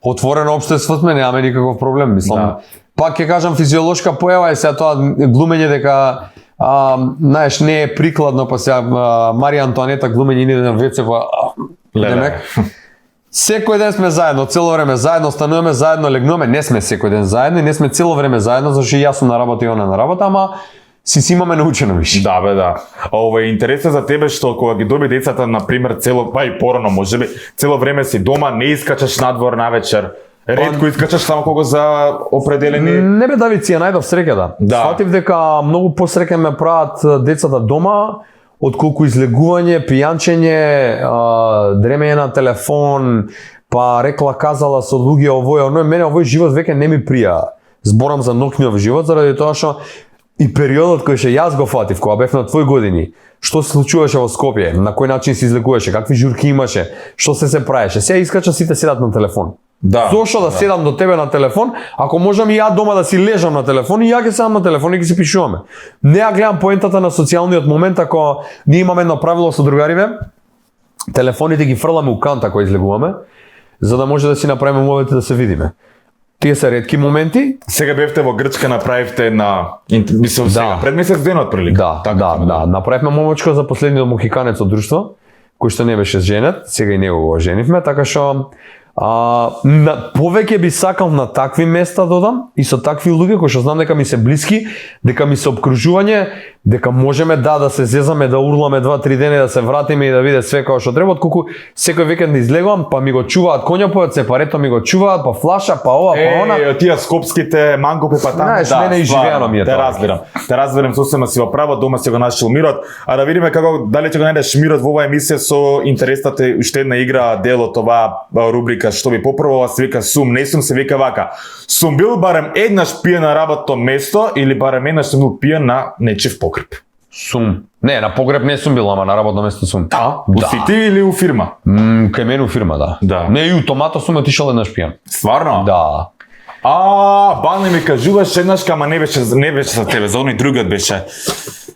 отворено општествот сме, немаме никаков проблем, мислам. Да. Пак ќе кажам физиолошка појава е сега тоа глумење дека знаеш, не е прикладно, па сега Марија Антоанета глумење иде на ВЦ демек. Секој ден сме заедно, цело време заедно, стануваме заедно, легнуваме, не сме секој ден заедно, не сме цело време заедно, зашто јас сум на работа и она на работа, ама си имаме научено више. Да, бе, да. Ова е интересно за тебе што кога ги доби децата, на пример, па и порано можеби, цело време си дома, не искачаш надвор навечер. Ретко искачаш само кога за определени. Не бе, Давид, си ја најдов среќа, да. Да. Сватив дека многу посреќа ме прават децата дома, отколку излегување, пијанчење, дремење на телефон, па рекла казала со луѓе овој, оној, мене овој живот веќе не ми прија. Зборам за ноќниот живот заради тоа што и периодот кој што јас го фатив, кога бев на твои години, што се случуваше во Скопје, на кој начин се излегуваше, какви журки имаше, што се правеше. Сега искача сите седат на телефон. Да. Зошто да седам до тебе на телефон, ако можам и ја дома да си лежам на телефон и ја ќе седам на телефон и ќе си пишуваме. Не ја гледам поентата на социјалниот момент, ако ние имаме едно правило со другариве, телефоните ги фрламе у канта кога излегуваме, за да може да си направиме моменти да се видиме. Тие се ретки моменти. Сега бевте во Грчка, направивте мислам сега, пред месец ден отприлика. Да. Направивме момачко за последниот мохиканец од друштво, кој што не беше женет, сега и него го женивме, така што повеќе би сакал на такви места додам и со такви луѓе кои што знам дека ми се блиски, дека ми се обкружување, дека можеме да се зезаме, да урламе 2-3 дена, да се вратиме и да биде све како што треба, отколку секој викенд да излегувам, па ми го чуваат коњопојот, сепарето ми го чуваат, па флаша, па ова, па она. Тие скопските мангупи па таму, знаеш, мене и живеано ми е тоа. Те разбирам, сосема си во право, дома си го нашил мирот, а да видиме како дали ќе го најдеш мирот во оваа емисија со интересната уште една игра, дел од оваа рубрика што би попрво се вика сум, не сум, се вика вака. Сум бил барем еднаш пиен на работно место или барем еднаш сум бил пиен на нечив покрив. Сум. Не, на погреб не сум бил, ама на работно место сум. Да. У сити или у фирма? Кај мене у фирма, да. Да. Не, и у Томато сум отишол еднаш пијан. Стварно? Да. Бане ми кажуваш еднаш, ама не беше за тебе, за оној другиот беше.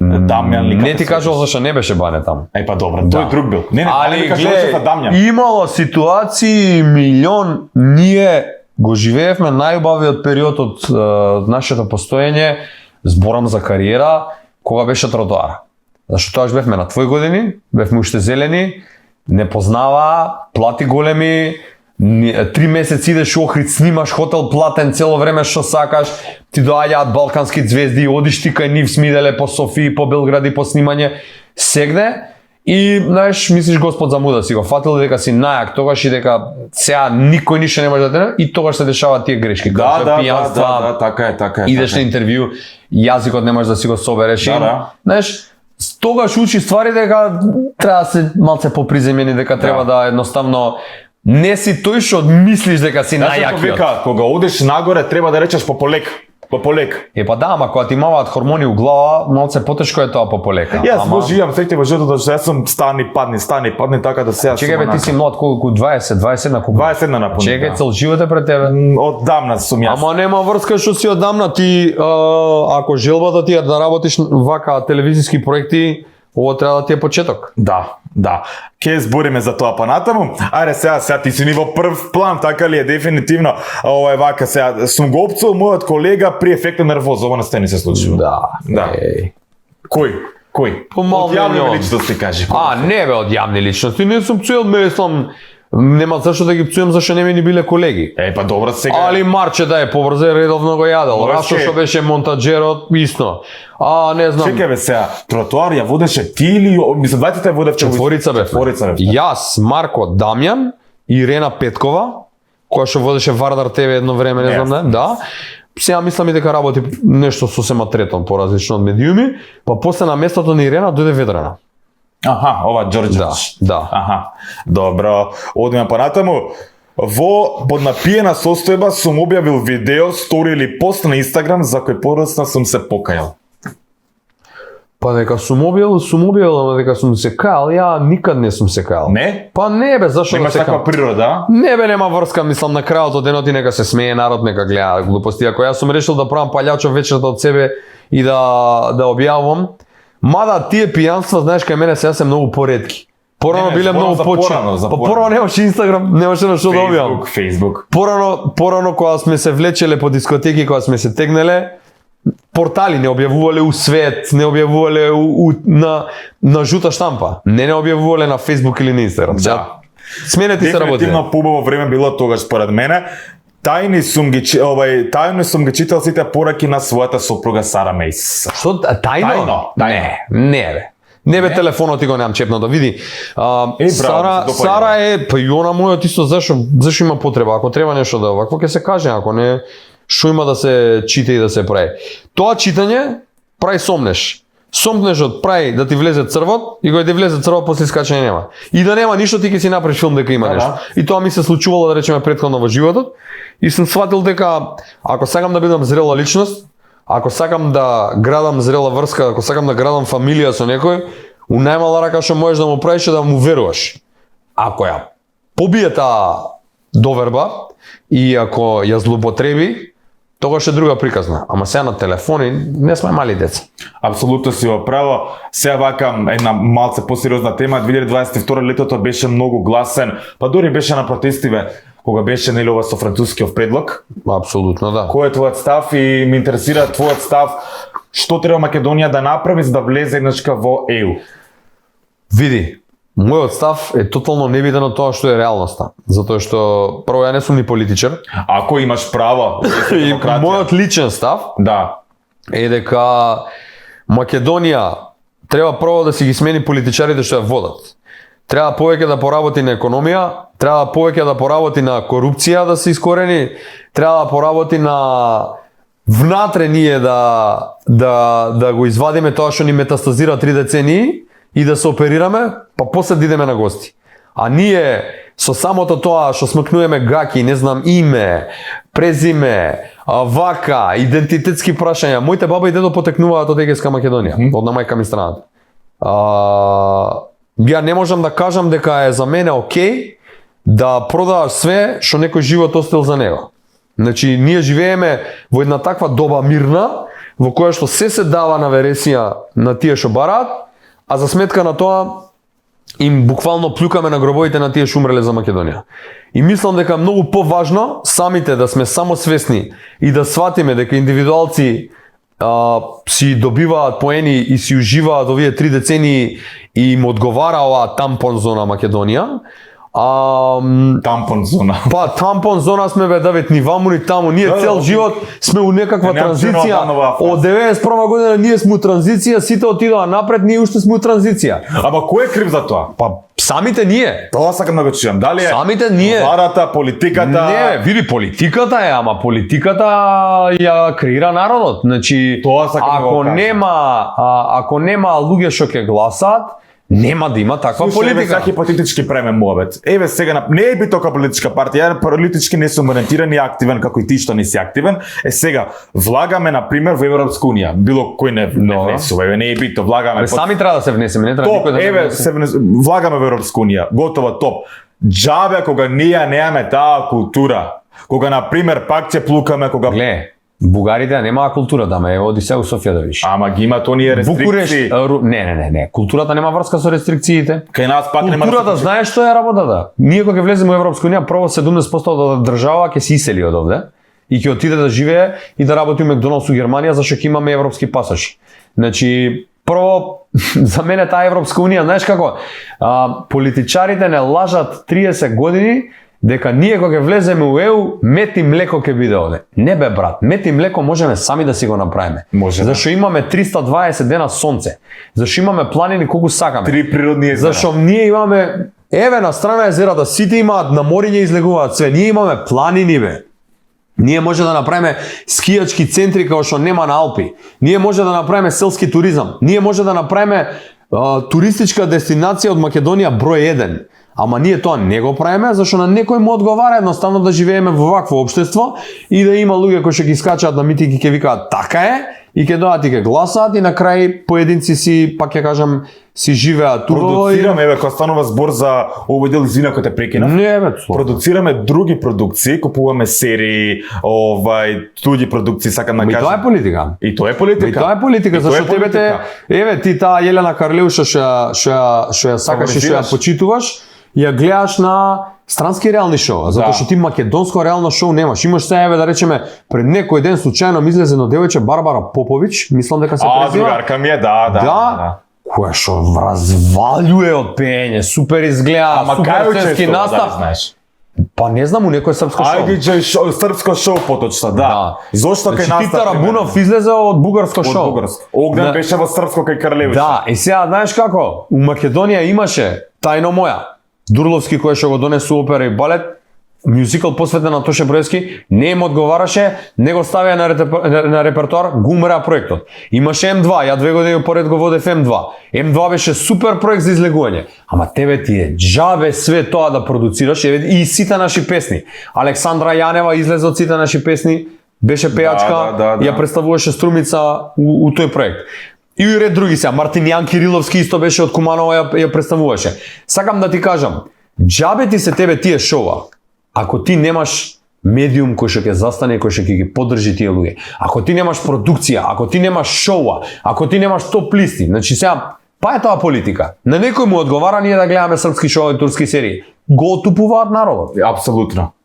Дамјан ли? Не ти кажувал зашто не беше Бане таму. Па добро, тој друг бил. Не, Али ми кажуваше за Дамјан. имало ситуации милион, ние го живеевме најубавиот период од нашето постоење, зборам за кариера, кога беше тротоар. Зашто тогаш бевме на твои години, бевме уште зелени, не познава, плати големи, 3 месеци идеш у Охрид, снимаш хотел платен цело време што сакаш, ти доаѓаат балкански звезди, одиш ти кај нив смиделе по Софии, по Белгради по снимање, сегне и знаеш, мислиш Господ за муда си го фатил дека си најак тогаш и дека сега никој ништо не може да те и тогаш се дешаваат тие грешки. Да, така е. Идеш на интервју, јазикот не можеш да си го собереш и знаеш, тогаш учи ствари дека треба да се малце поприземени, дека треба да едноставно не си тој што мислиш дека си најакиот. Кога одиш нагоре треба да речеш пополека. Па да, ама кога ти имаат хормони у глава, малце потешко е тоа пополека. Јас живеам сеќавам во животот што јас сум стани падни така да сега. Чекај бе, ти си млад колку 20 на колку? 20 на напуни. Чекај, цел живот е пред тебе. Оддамна сум јас. Ама нема врска што си оддамна, ти ако желбата ти е да работиш вака телевизиски проекти, ово треба да ти е почеток. Да. Ке збориме за тоа понатаму. Ајде сега ти си ни во прв план, така ли е дефинитивно. Ова е вака сега сум го опцул мојот колега при ефектен нервоз, ова на стени се случува. Да. Кој? Помал од јавни личности кажи. Не бе, од јавни личности, не сум пцуел, мислам, нема зашто да ги пцуем, зашто не ми ни биле колеги. Па добро сега. Али Марче да е побрзе, редовно го јадел. Рашо што беше монтаџерот, исто. Не знам. Чекај бе сега, тротоар ја водеше ти или мислам двајцата ја водевте? Четворица бев. Јас, Марко, Дамјан, Ирена Петкова, која што водеше Вардар ТВ едно време, не знам, да. Сега мислам и дека работи нешто сосема третон, поразлично од медиуми, па после на местото на Ирена дојде Ведрана. Ова Ѓорѓевич. Да. Добро, одиме понатаму. Во поднапиена состојба сум објавил видео, стори или пост на Инстаграм за кој подоцна сум се покајал. Па дека сум објавил, ама дека сум се кајал, ја никад не сум се кајал. Не? Па не бе, зашто да се кајал? Немаш таква природа? Не бе, нема врска, мислам на крајот од денот и нека се смее народ, нека гледа глупости. Ако јас сум решил да правам палјачо вечерта од себе и да објавувам, мада тие пијанства, знаеш, кај мене сега се многу поретки. Порано биле многу почесто. Па порано немаше Инстаграм, немаше на што да објавам. Facebook. Порано кога сме се влечеле по дискотеки, кога сме се тегнеле, портали не објавувале у Свет, не објавувале на жута штампа. Не објавувале на Facebook или на Инстаграм. Да. Сменети се работи. Дефинитивно побаво време било тогаш според мене. Тајно сум ги читал сите пораки на својата сопруга Сара Мејс. Што тајно? Не бе. Не бе, телефонот ти го немам чепно да види. Сара е, па и она мојот исто, зашо има потреба? Ако треба нешто да вакво ќе се каже, ако не, што има да се чита и да се прави. Тоа читање прави сомнеш. Сомкнешот прави да ти влезе црвот и кога ти влезе црвот после скачање нема. И да нема ништо, ти ќе си направиш филм дека има нешто. И тоа ми се случувало, да речеме, претходно во животот. И сум сватил дека ако сакам да бидам зрела личност, ако сакам да градам зрела врска, ако сакам да градам фамилија со некој, у најмала рака што можеш да му правиш е да му веруваш. Ако ја побие таа доверба и ако ја злоупотреби, тогаш е друга приказна. Ама сега на телефони не сме мали деца. Апсолутно си во право. Сега вака една малце посериозна тема. 2022 летото беше многу гласен, па дури беше на протестиве кога беше нели ова со францускиот предлог. Апсолутно да. Кој е твојот став и ме интересира твојот став, што треба Македонија да направи за да влезе еднашка во ЕУ? Види, мојот став е тотално небитен од тоа што е реалноста, затоа што прво ја не сум ни политичар. Ако имаш право, мојот личен став е дека Македонија треба прво да си ги смени политичарите што ја водат. Треба повеќе да поработи на економија, треба повеќе да поработи на корупција да се искорени, треба да поработи на внатре ние да го извадиме тоа што ни метастазира 3 децении и да се оперираме, па после да идеме на гости. А ние со самото тоа што смркнуваме гаки, не знам, име, презиме, вака, идентитетски прашања. Моите баба и дедо потекнуваат од Егејска Македонија, од на мајка ми страната. Ја не можам да кажам дека е за мене окей да продаваш све што некој живот оставил за него. Значи, ние живееме во една таква доба мирна, во која што се дава на вересија на тие што бараат, а за сметка на тоа им буквално плюкаме на гробовите на тие што умреле за Македонија. И мислам дека е многу поважно самите да сме самосвесни и да сватиме дека индивидуалци си добиваат поени и си уживаат овие 3 децении и им одговара оваа тампон зона Македонија. Тампон зона. Па тампон зона сме бе Давид, ни ваму ни таму. Ние цел живот сме у некаква транзиција. Од 91 година ние сме у транзиција, сите отидоа напред, ние уште сме у транзиција. Ама кој е крив за тоа? Па самите ние. Тоа сакам да го чујам. Дали е самите ние. Владата, политиката? Не, види, политиката е, ама политиката ја креира народот. Значи, тоа сакам да го кажам. ако нема луѓе што ќе гласаат, нема да има таква политика. Еве, хипотетички преме муабет. Еве сега не е би тока политичка партија, ја политички не сум ориентиран и активен како и ти што не си активен. Сега влагаме на пример во Европска унија. Било кој не внесува, еве не е бито, влагаме. Сами треба да се внесеме, не треба никој да се внесе. Еве влагаме во Европска унија. Готово, топ. Џабе кога ние немаме таа култура. Кога на пример пак ќе плукаме, кога Бугарите немаа култура, ме оди се у Софија да видиш. Ама ги има оние рестрикции. Не. Културата нема врска со рестрикциите. Кај нас пак нема. Културата знаеш што е работата? Ние кога ќе влеземе во Европска унија, прво 70% од држава ќе се исели од овде и ќе отиде да живее и да работи у Макдоналдс у Германија зашто ќе имаме европски пасоши. Значи, прво за мене таа Европска унија, знаеш како? Политичарите не лажат 30 години дека ние кога ќе влеземе у ЕУ, мет и млеко ќе биде овде. Не бе брат, мет и млеко можеме сами да си го направиме. Може. Зашто имаме 320 дена сонце. Зашто имаме планини колку сакаме. 3 природни езера. Зашто ние имаме еве на страна езерата, сите имаат на мориње излегуваат све. Ние имаме планини бе. Ние може да направиме скијачки центри како што нема на Алпи. Ние може да направиме селски туризам. Ние може да направиме туристичка дестинација од Македонија број 1. Ама ние тоа не го правиме, зашто на некој му одговара едноставно да живееме во вакво општество и да има луѓе кои што ги скачаат на митинги ќе викаат така е и ќе доаат и ќе гласаат и на крај поединци си, пак ќе кажам, си живеат убаво. Продуцираме, еве, кога станува збор за овој дел, извина кога те прекинав. Не, бе, продуцираме други продукции, купуваме серии, туѓи продукции, сакам да кажам. И тоа е политика. И тоа е политика. И тоа е политика, зашто тебе еве ти таа Јелена Карлеуша што ја сакаш и што ја почитуваш, ја гледаш на странски реални шоу, затоа што ти македонско реално шоу немаш. Имаш се, еве да речеме, пред некој ден случајно ми излезе едно девојче Барбара Поповиќ, мислам дека се презива. Другарка ми е, да. Која што развалјуе од пеење, супер изгледа, супер сценски настав. Знаеш. Па не знам, у некој српско шоу. Ајде, српско шоу поточно, да. Зошто кај нас? Тита Рабунов излезе од бугарско шоу. Од бугарско. Огнен беше во српско кај Карлевич. Да, и сега знаеш како? У Македонија имаше Тајно моја. Дурловски кој што го донесу опера и балет, мюзикал посветен на Тоше Броевски, не им одговараше, не го ставија на репертоар, го умреа проектот. Имаше М2, ја 2 години поред го водев М2. М2 беше супер проект за излегување. Ама тебе ти е џабе све тоа да продуцираш, и сите наши песни. Александра Јанева излезе од сите наши песни, беше пејачка, ја представуваше Струмица у тој проект. И ред други се, Мартин Јан Кириловски исто беше од Куманово ја представуваше. Сакам да ти кажам, џабе ти се тебе тие шоуа, ако ти немаш медиум кој што ќе застане, кој што ќе ги поддржи тие луѓе, ако ти немаш продукција, ако ти немаш шоуа, ако ти немаш топ листи, значи сега, па е тоа политика. На некој му одговара ние да гледаме српски шоуа и турски серии. Го отупуваат народот.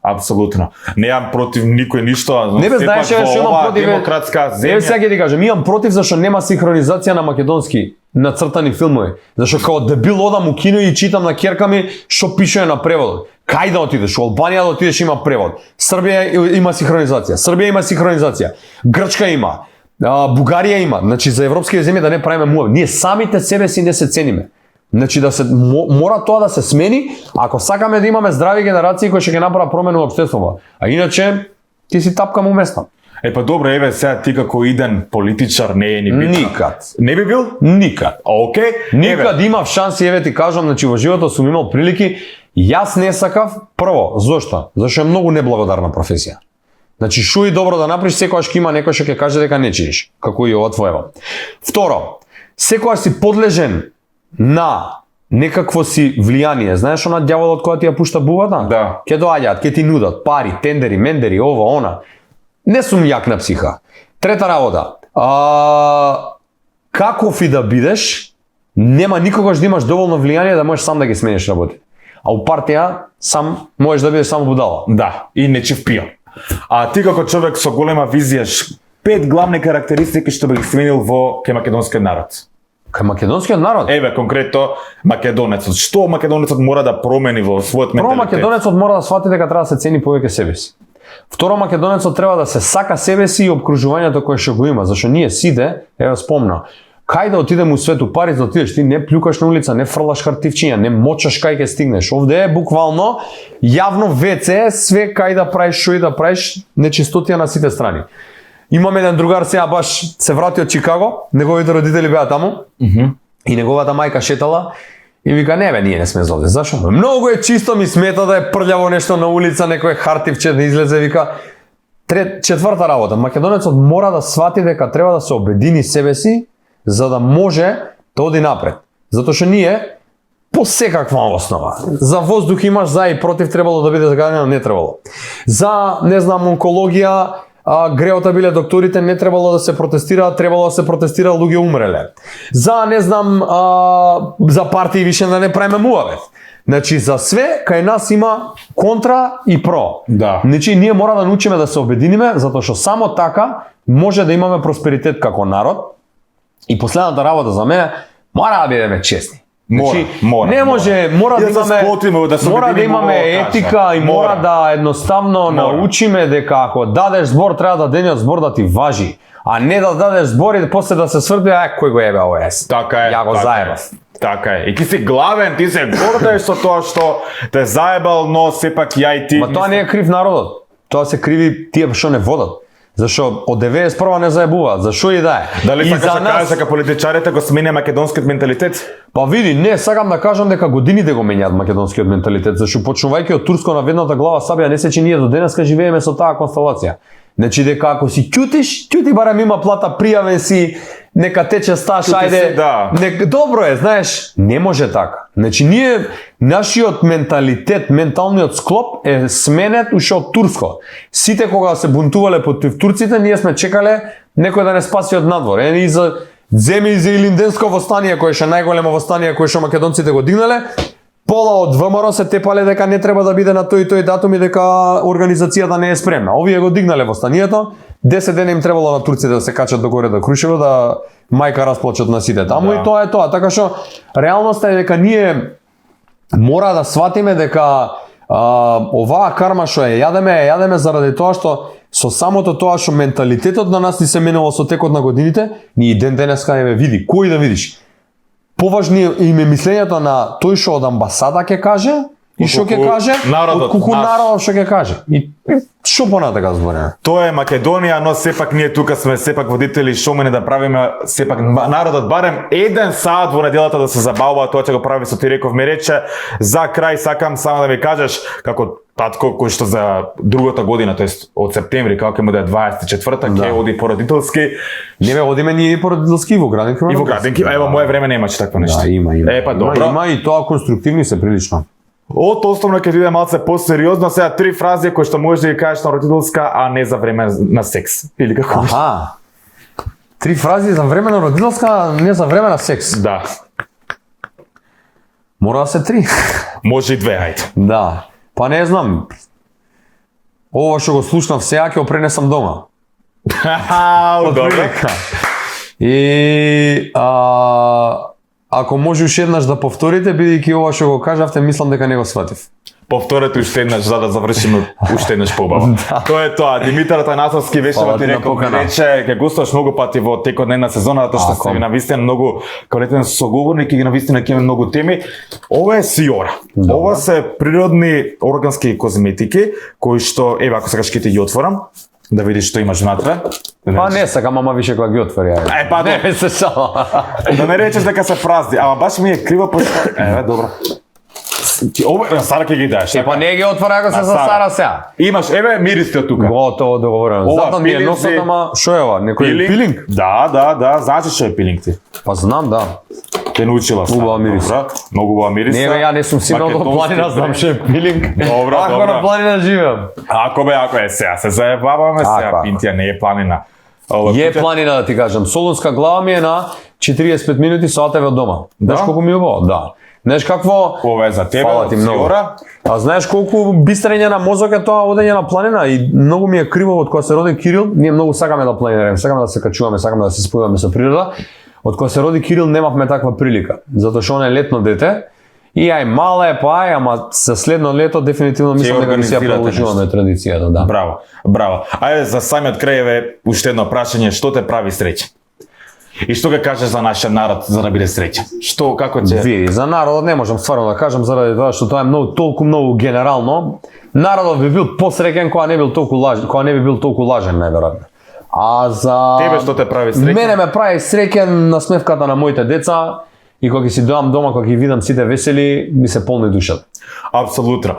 Апсолутно. Неам против никој ништо. Не бе, знаеш што имам против демократска земја. Сега ќе ти кажам, имам против зашто нема синхронизација на македонски нацртани филмови. Зашто као дебил одам у кино и читам на ќерка ми што пише на преводот. Кај да отидеш? У Албанија да отидеш има превод. Србија има синхронизација. Грчка има. Бугарија има. Значи за европски земји да не правиме муави. Ние самите себе си не се цениме. Значи да се мора тоа да се смени, ако сакаме да имаме здрави генерации кои ќе направат промена во општеството. А иначе ти си тапкам уместно. Па добро, еве сега ти како иден политичар не е ни битно. Никад. Не би бил? Никад. Окей. Никад имав шанси, еве ти кажам, значи во животот сум имал прилики Јас не сакав, прво, зошто? Зашто е многу неблагодарна професија. Значи, шо и добро да направиш, секогаш ќе има некој што ќе каже дека не чиниш, како и ова твоева. Второ, секогаш си подлежен на некакво си влијание. Знаеш она ѓаволот која ти ја пушта бувата? Да. Ќе доаѓаат, ќе ти нудат пари, тендери, мендери, ова, она. Не сум јак на психа. Трета работа. Каков и да бидеш, нема никогаш да имаш доволно влијание да можеш сам да ги смениш работи. А у партија сам можеш да бидеш само будала. Да, и нечив пион. А ти како човек со голема визија, 5 главни карактеристики што би ги сменил во кај македонскиот народ. Кај македонскиот народ? Еве, конкретно, македонецот. Што македонецот мора да промени во својот Прво, менталитет? македонецот мора да свати дека треба да се цени повеќе себе си. Второ, македонецот треба да се сака себе си и обкружувањето кое што го има, зашто ние сите, еве спомна, кај да отидеме у свету, Париз да отидеш, ти не плюкаш на улица, не фрлаш хартивчиња, не мочаш кај ќе стигнеш. Овде е буквално јавно ВЦ, све кај да правиш, шо и да правиш, нечистотија на сите страни. Имам еден другар сега баш се врати од Чикаго, неговите родители беа таму, и неговата мајка шетала, и вика, не бе, ние не сме за овде. Зашо? Многу е чисто, ми смета да е прљаво нешто на улица, некој хартивче да излезе, вика. Четврта работа, македонецот мора да свати дека треба да се обедини себе си, за да може да оди напред. Затоа што ние по секаква основа. За воздух имаш за и против, требало да биде загадено, не требало. За, не знам, онкологија, греота биле докторите, не требало да се протестира, требало да се протестира, луѓе умреле. За, не знам, за партии више да не правиме муавет. Значи, за све, кај нас има контра и про. Да. Значи, ние мора да научиме да се обединиме, затоа што само така може да имаме просперитет како народ. И последната работа за мене, мора да бидеме честни. Мора, не може, мора да И да се имаме, сплотиме, да се мора да обединиме, имаме ова етика кажа. и мора да едноставно научиме дека ако дадеш збор, треба да денјот збор да ти важи, а не да дадеш збор и после да се сврди, кој го ебе ова ес. Така е. Ја го така заебав. е, Така е. И ти си главен, ти се гордееш со тоа што те заебал, но сепак ја и ти. Ма тоа не е крив народот. Тоа се криви тие што не водат. Зашо од 91 не заебуваат, зашо и да е. Дали И сакаш за да кажеш дека политичарите го сменя македонскиот менталитет? Па види, не, сакам да кажам дека годините го менјаат македонскиот менталитет, зашто почнувајќи од турско на ведната глава сабија, не се че ние до денеска живееме со таа констелација. Значи дека ако си ќути барем има плата, пријавен си, нека тече стаж, Ќути ајде. си, да. Добро е, знаеш, не може така. Значи ние нашиот менталитет, менталниот склоп е сменет уште од турско. Сите кога се бунтувале против турците, ние сме чекале некој да не спаси од надвор. И за земи за Илинденско востание, кое ше најголемо востание кое што македонците го дигнале, пола од ВМРО се тепале дека не треба да биде на тој и тој датум и дека организацијата не е спремна. Овие го дигнале востанието, 10 дена им требало на турците да се качат до горе до Крушево, да мајка расплачат на сите таму, Да. и тоа е тоа. Така што реалноста е дека ние мора да сватиме дека оваа карма што ја јадеме заради тоа што со самото тоа што менталитетот на нас ни се менува со текот на годините, ни и ден денеска еве види, кој да видиш. Поважни им е мислењето на тој што од амбасада ќе каже и што ќе каже, народот, од куку наш. народот што ќе каже. И што понатака збореме? Тоа е Македонија, но сепак ние тука сме сепак водители шо мене да правиме, сепак народот барем еден саат во неделата да се забавува, тоа ќе го прави со ти реков ми рече. За крај сакам само да ми кажеш како татко кој што за другата година, тоест од септември, како ќе му да е 24-та, ќе оди породителски Не ме одиме ние и породителски во Градинки. и во Градинки. Ево моје време немаше такво нешто. Да, има. Па добро. Има и тоа конструктивни се прилично. Од основно ќе биде малце посериозно, сега 3 фрази кои што можеш да ги кажеш на родителска, а не за време на секс. Или како? Аха. 3 фрази за време на родителска, а не за време на секс. Да. Мора да се 3. Може и 2, ајде. Да. Па не знам. Ова што го слушнав сега ќе го пренесам дома. Добро. Прилика. И ако може уште еднаш да повторите, бидејќи ова што го кажавте, мислам дека не го сватив. Повторете уште еднаш за да завршиме уште еднаш побава. Тоа е тоа. Димитар Танасовски беше Фала во ти ти на реков покана. рече, ќе гостуваш многу пати во текот на една сезона, затоа што Ако. си навистина многу квалитетен соговорник и ги навистина ќе има многу теми. Ова е Сиора. Ова се природни органски козметики кои што еве ако сакаш ќе ти ги отворам да видиш што имаш внатре. Па не сакам, ама више кога ги отвори. Е, па не добро. се шала. Да не речеш дека се празни, ама баш ми е криво пошто. Еве, добро. Ова Сара ќе ги даш. Па не ги отвора ако се На за Сара. Сара сега. Имаш, еве миристе од тука. Готово договорено. Ова Затоа ми е пилинг носот, си- ама шо е ова? Некој пилинг? Да, знаеш што е пилинг ти. Па знам, да. Те научила Сара. Убава мирис. Добра, многу убава мирис. Не, бе, ја не сум сигурно до Македонски планина, знам бренд. што е пилинг. Добра, Ако добра. на планина живеам. Ако е сега, се заебаваме сега, Ако. Пинтија не е планина. Ова, Е куќа- планина да ти кажам. Солунска глава ми е на 45 минути со АТВ од дома. Знаеш колку ми е убаво? Да. Знаеш какво? Ова е за тебе, Фала ти од многу. Сиора. А знаеш колку бистрење на мозок е тоа одење на планина и многу ми е криво од кога се роди Кирил, ние многу сакаме да планираме, сакаме да се качуваме, сакаме да се спојуваме со природа. Од кога се роди Кирил немавме таква прилика, затоа што он е летно дете. И ај мала е, па ај, ама за следно лето дефинитивно мислам дека ќе си ја организирате продолжуваме традицијата, да. Браво, браво. Ајде за самиот крај еве уште едно прашање, што те прави среќен? И што ќе кажеш за нашиот народ за да биде среќен? Што, како ќе... Види, за народот не можам стварно да кажам заради тоа што тоа е многу толку многу генерално. Народот би бил посреќен кога не бил толку лажен, кога не би бил толку лажен најверојатно. А за Тебе што те прави среќен? Мене ме прави среќен насмевката на моите деца и кога ќе си доам дома, кога ќе видам сите весели, ми се полни душата. Апсолутно.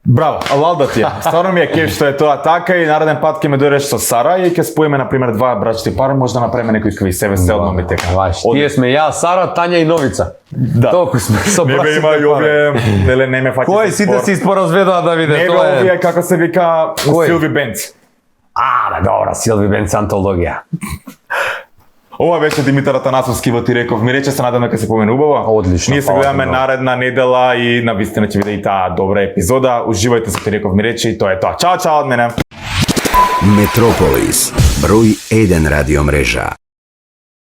Браво, лалда ти е. Стварно ми е кеф што е тоа така и нареден пат ќе ме дојдеш со Сара и ќе споиме на пример два брачни пари, може да направиме некој квиз, себе се одно ми тека. Тие сме ја, Сара, Тања и Новица. Да. Толку сме со Не бе брачните има и пари. овие, неле не ме фаќа. Кои сите се испоразведува да виде, Не бе тоа е. овие како се вика Кој? Силви Бенц. А, бе, добра, Силви Бенц антологија. Ова беше Димитар Атанасовски во Ти реков ми рече, се надам дека се помене убаво. Одлично, Ние се фала ти гледаме многу. наредна недела и навистина ќе биде и таа добра епизода. Уживајте со Ти реков ми рече и тоа е тоа. Чао, чао од мене. Метрополис, број 1 радиомрежа.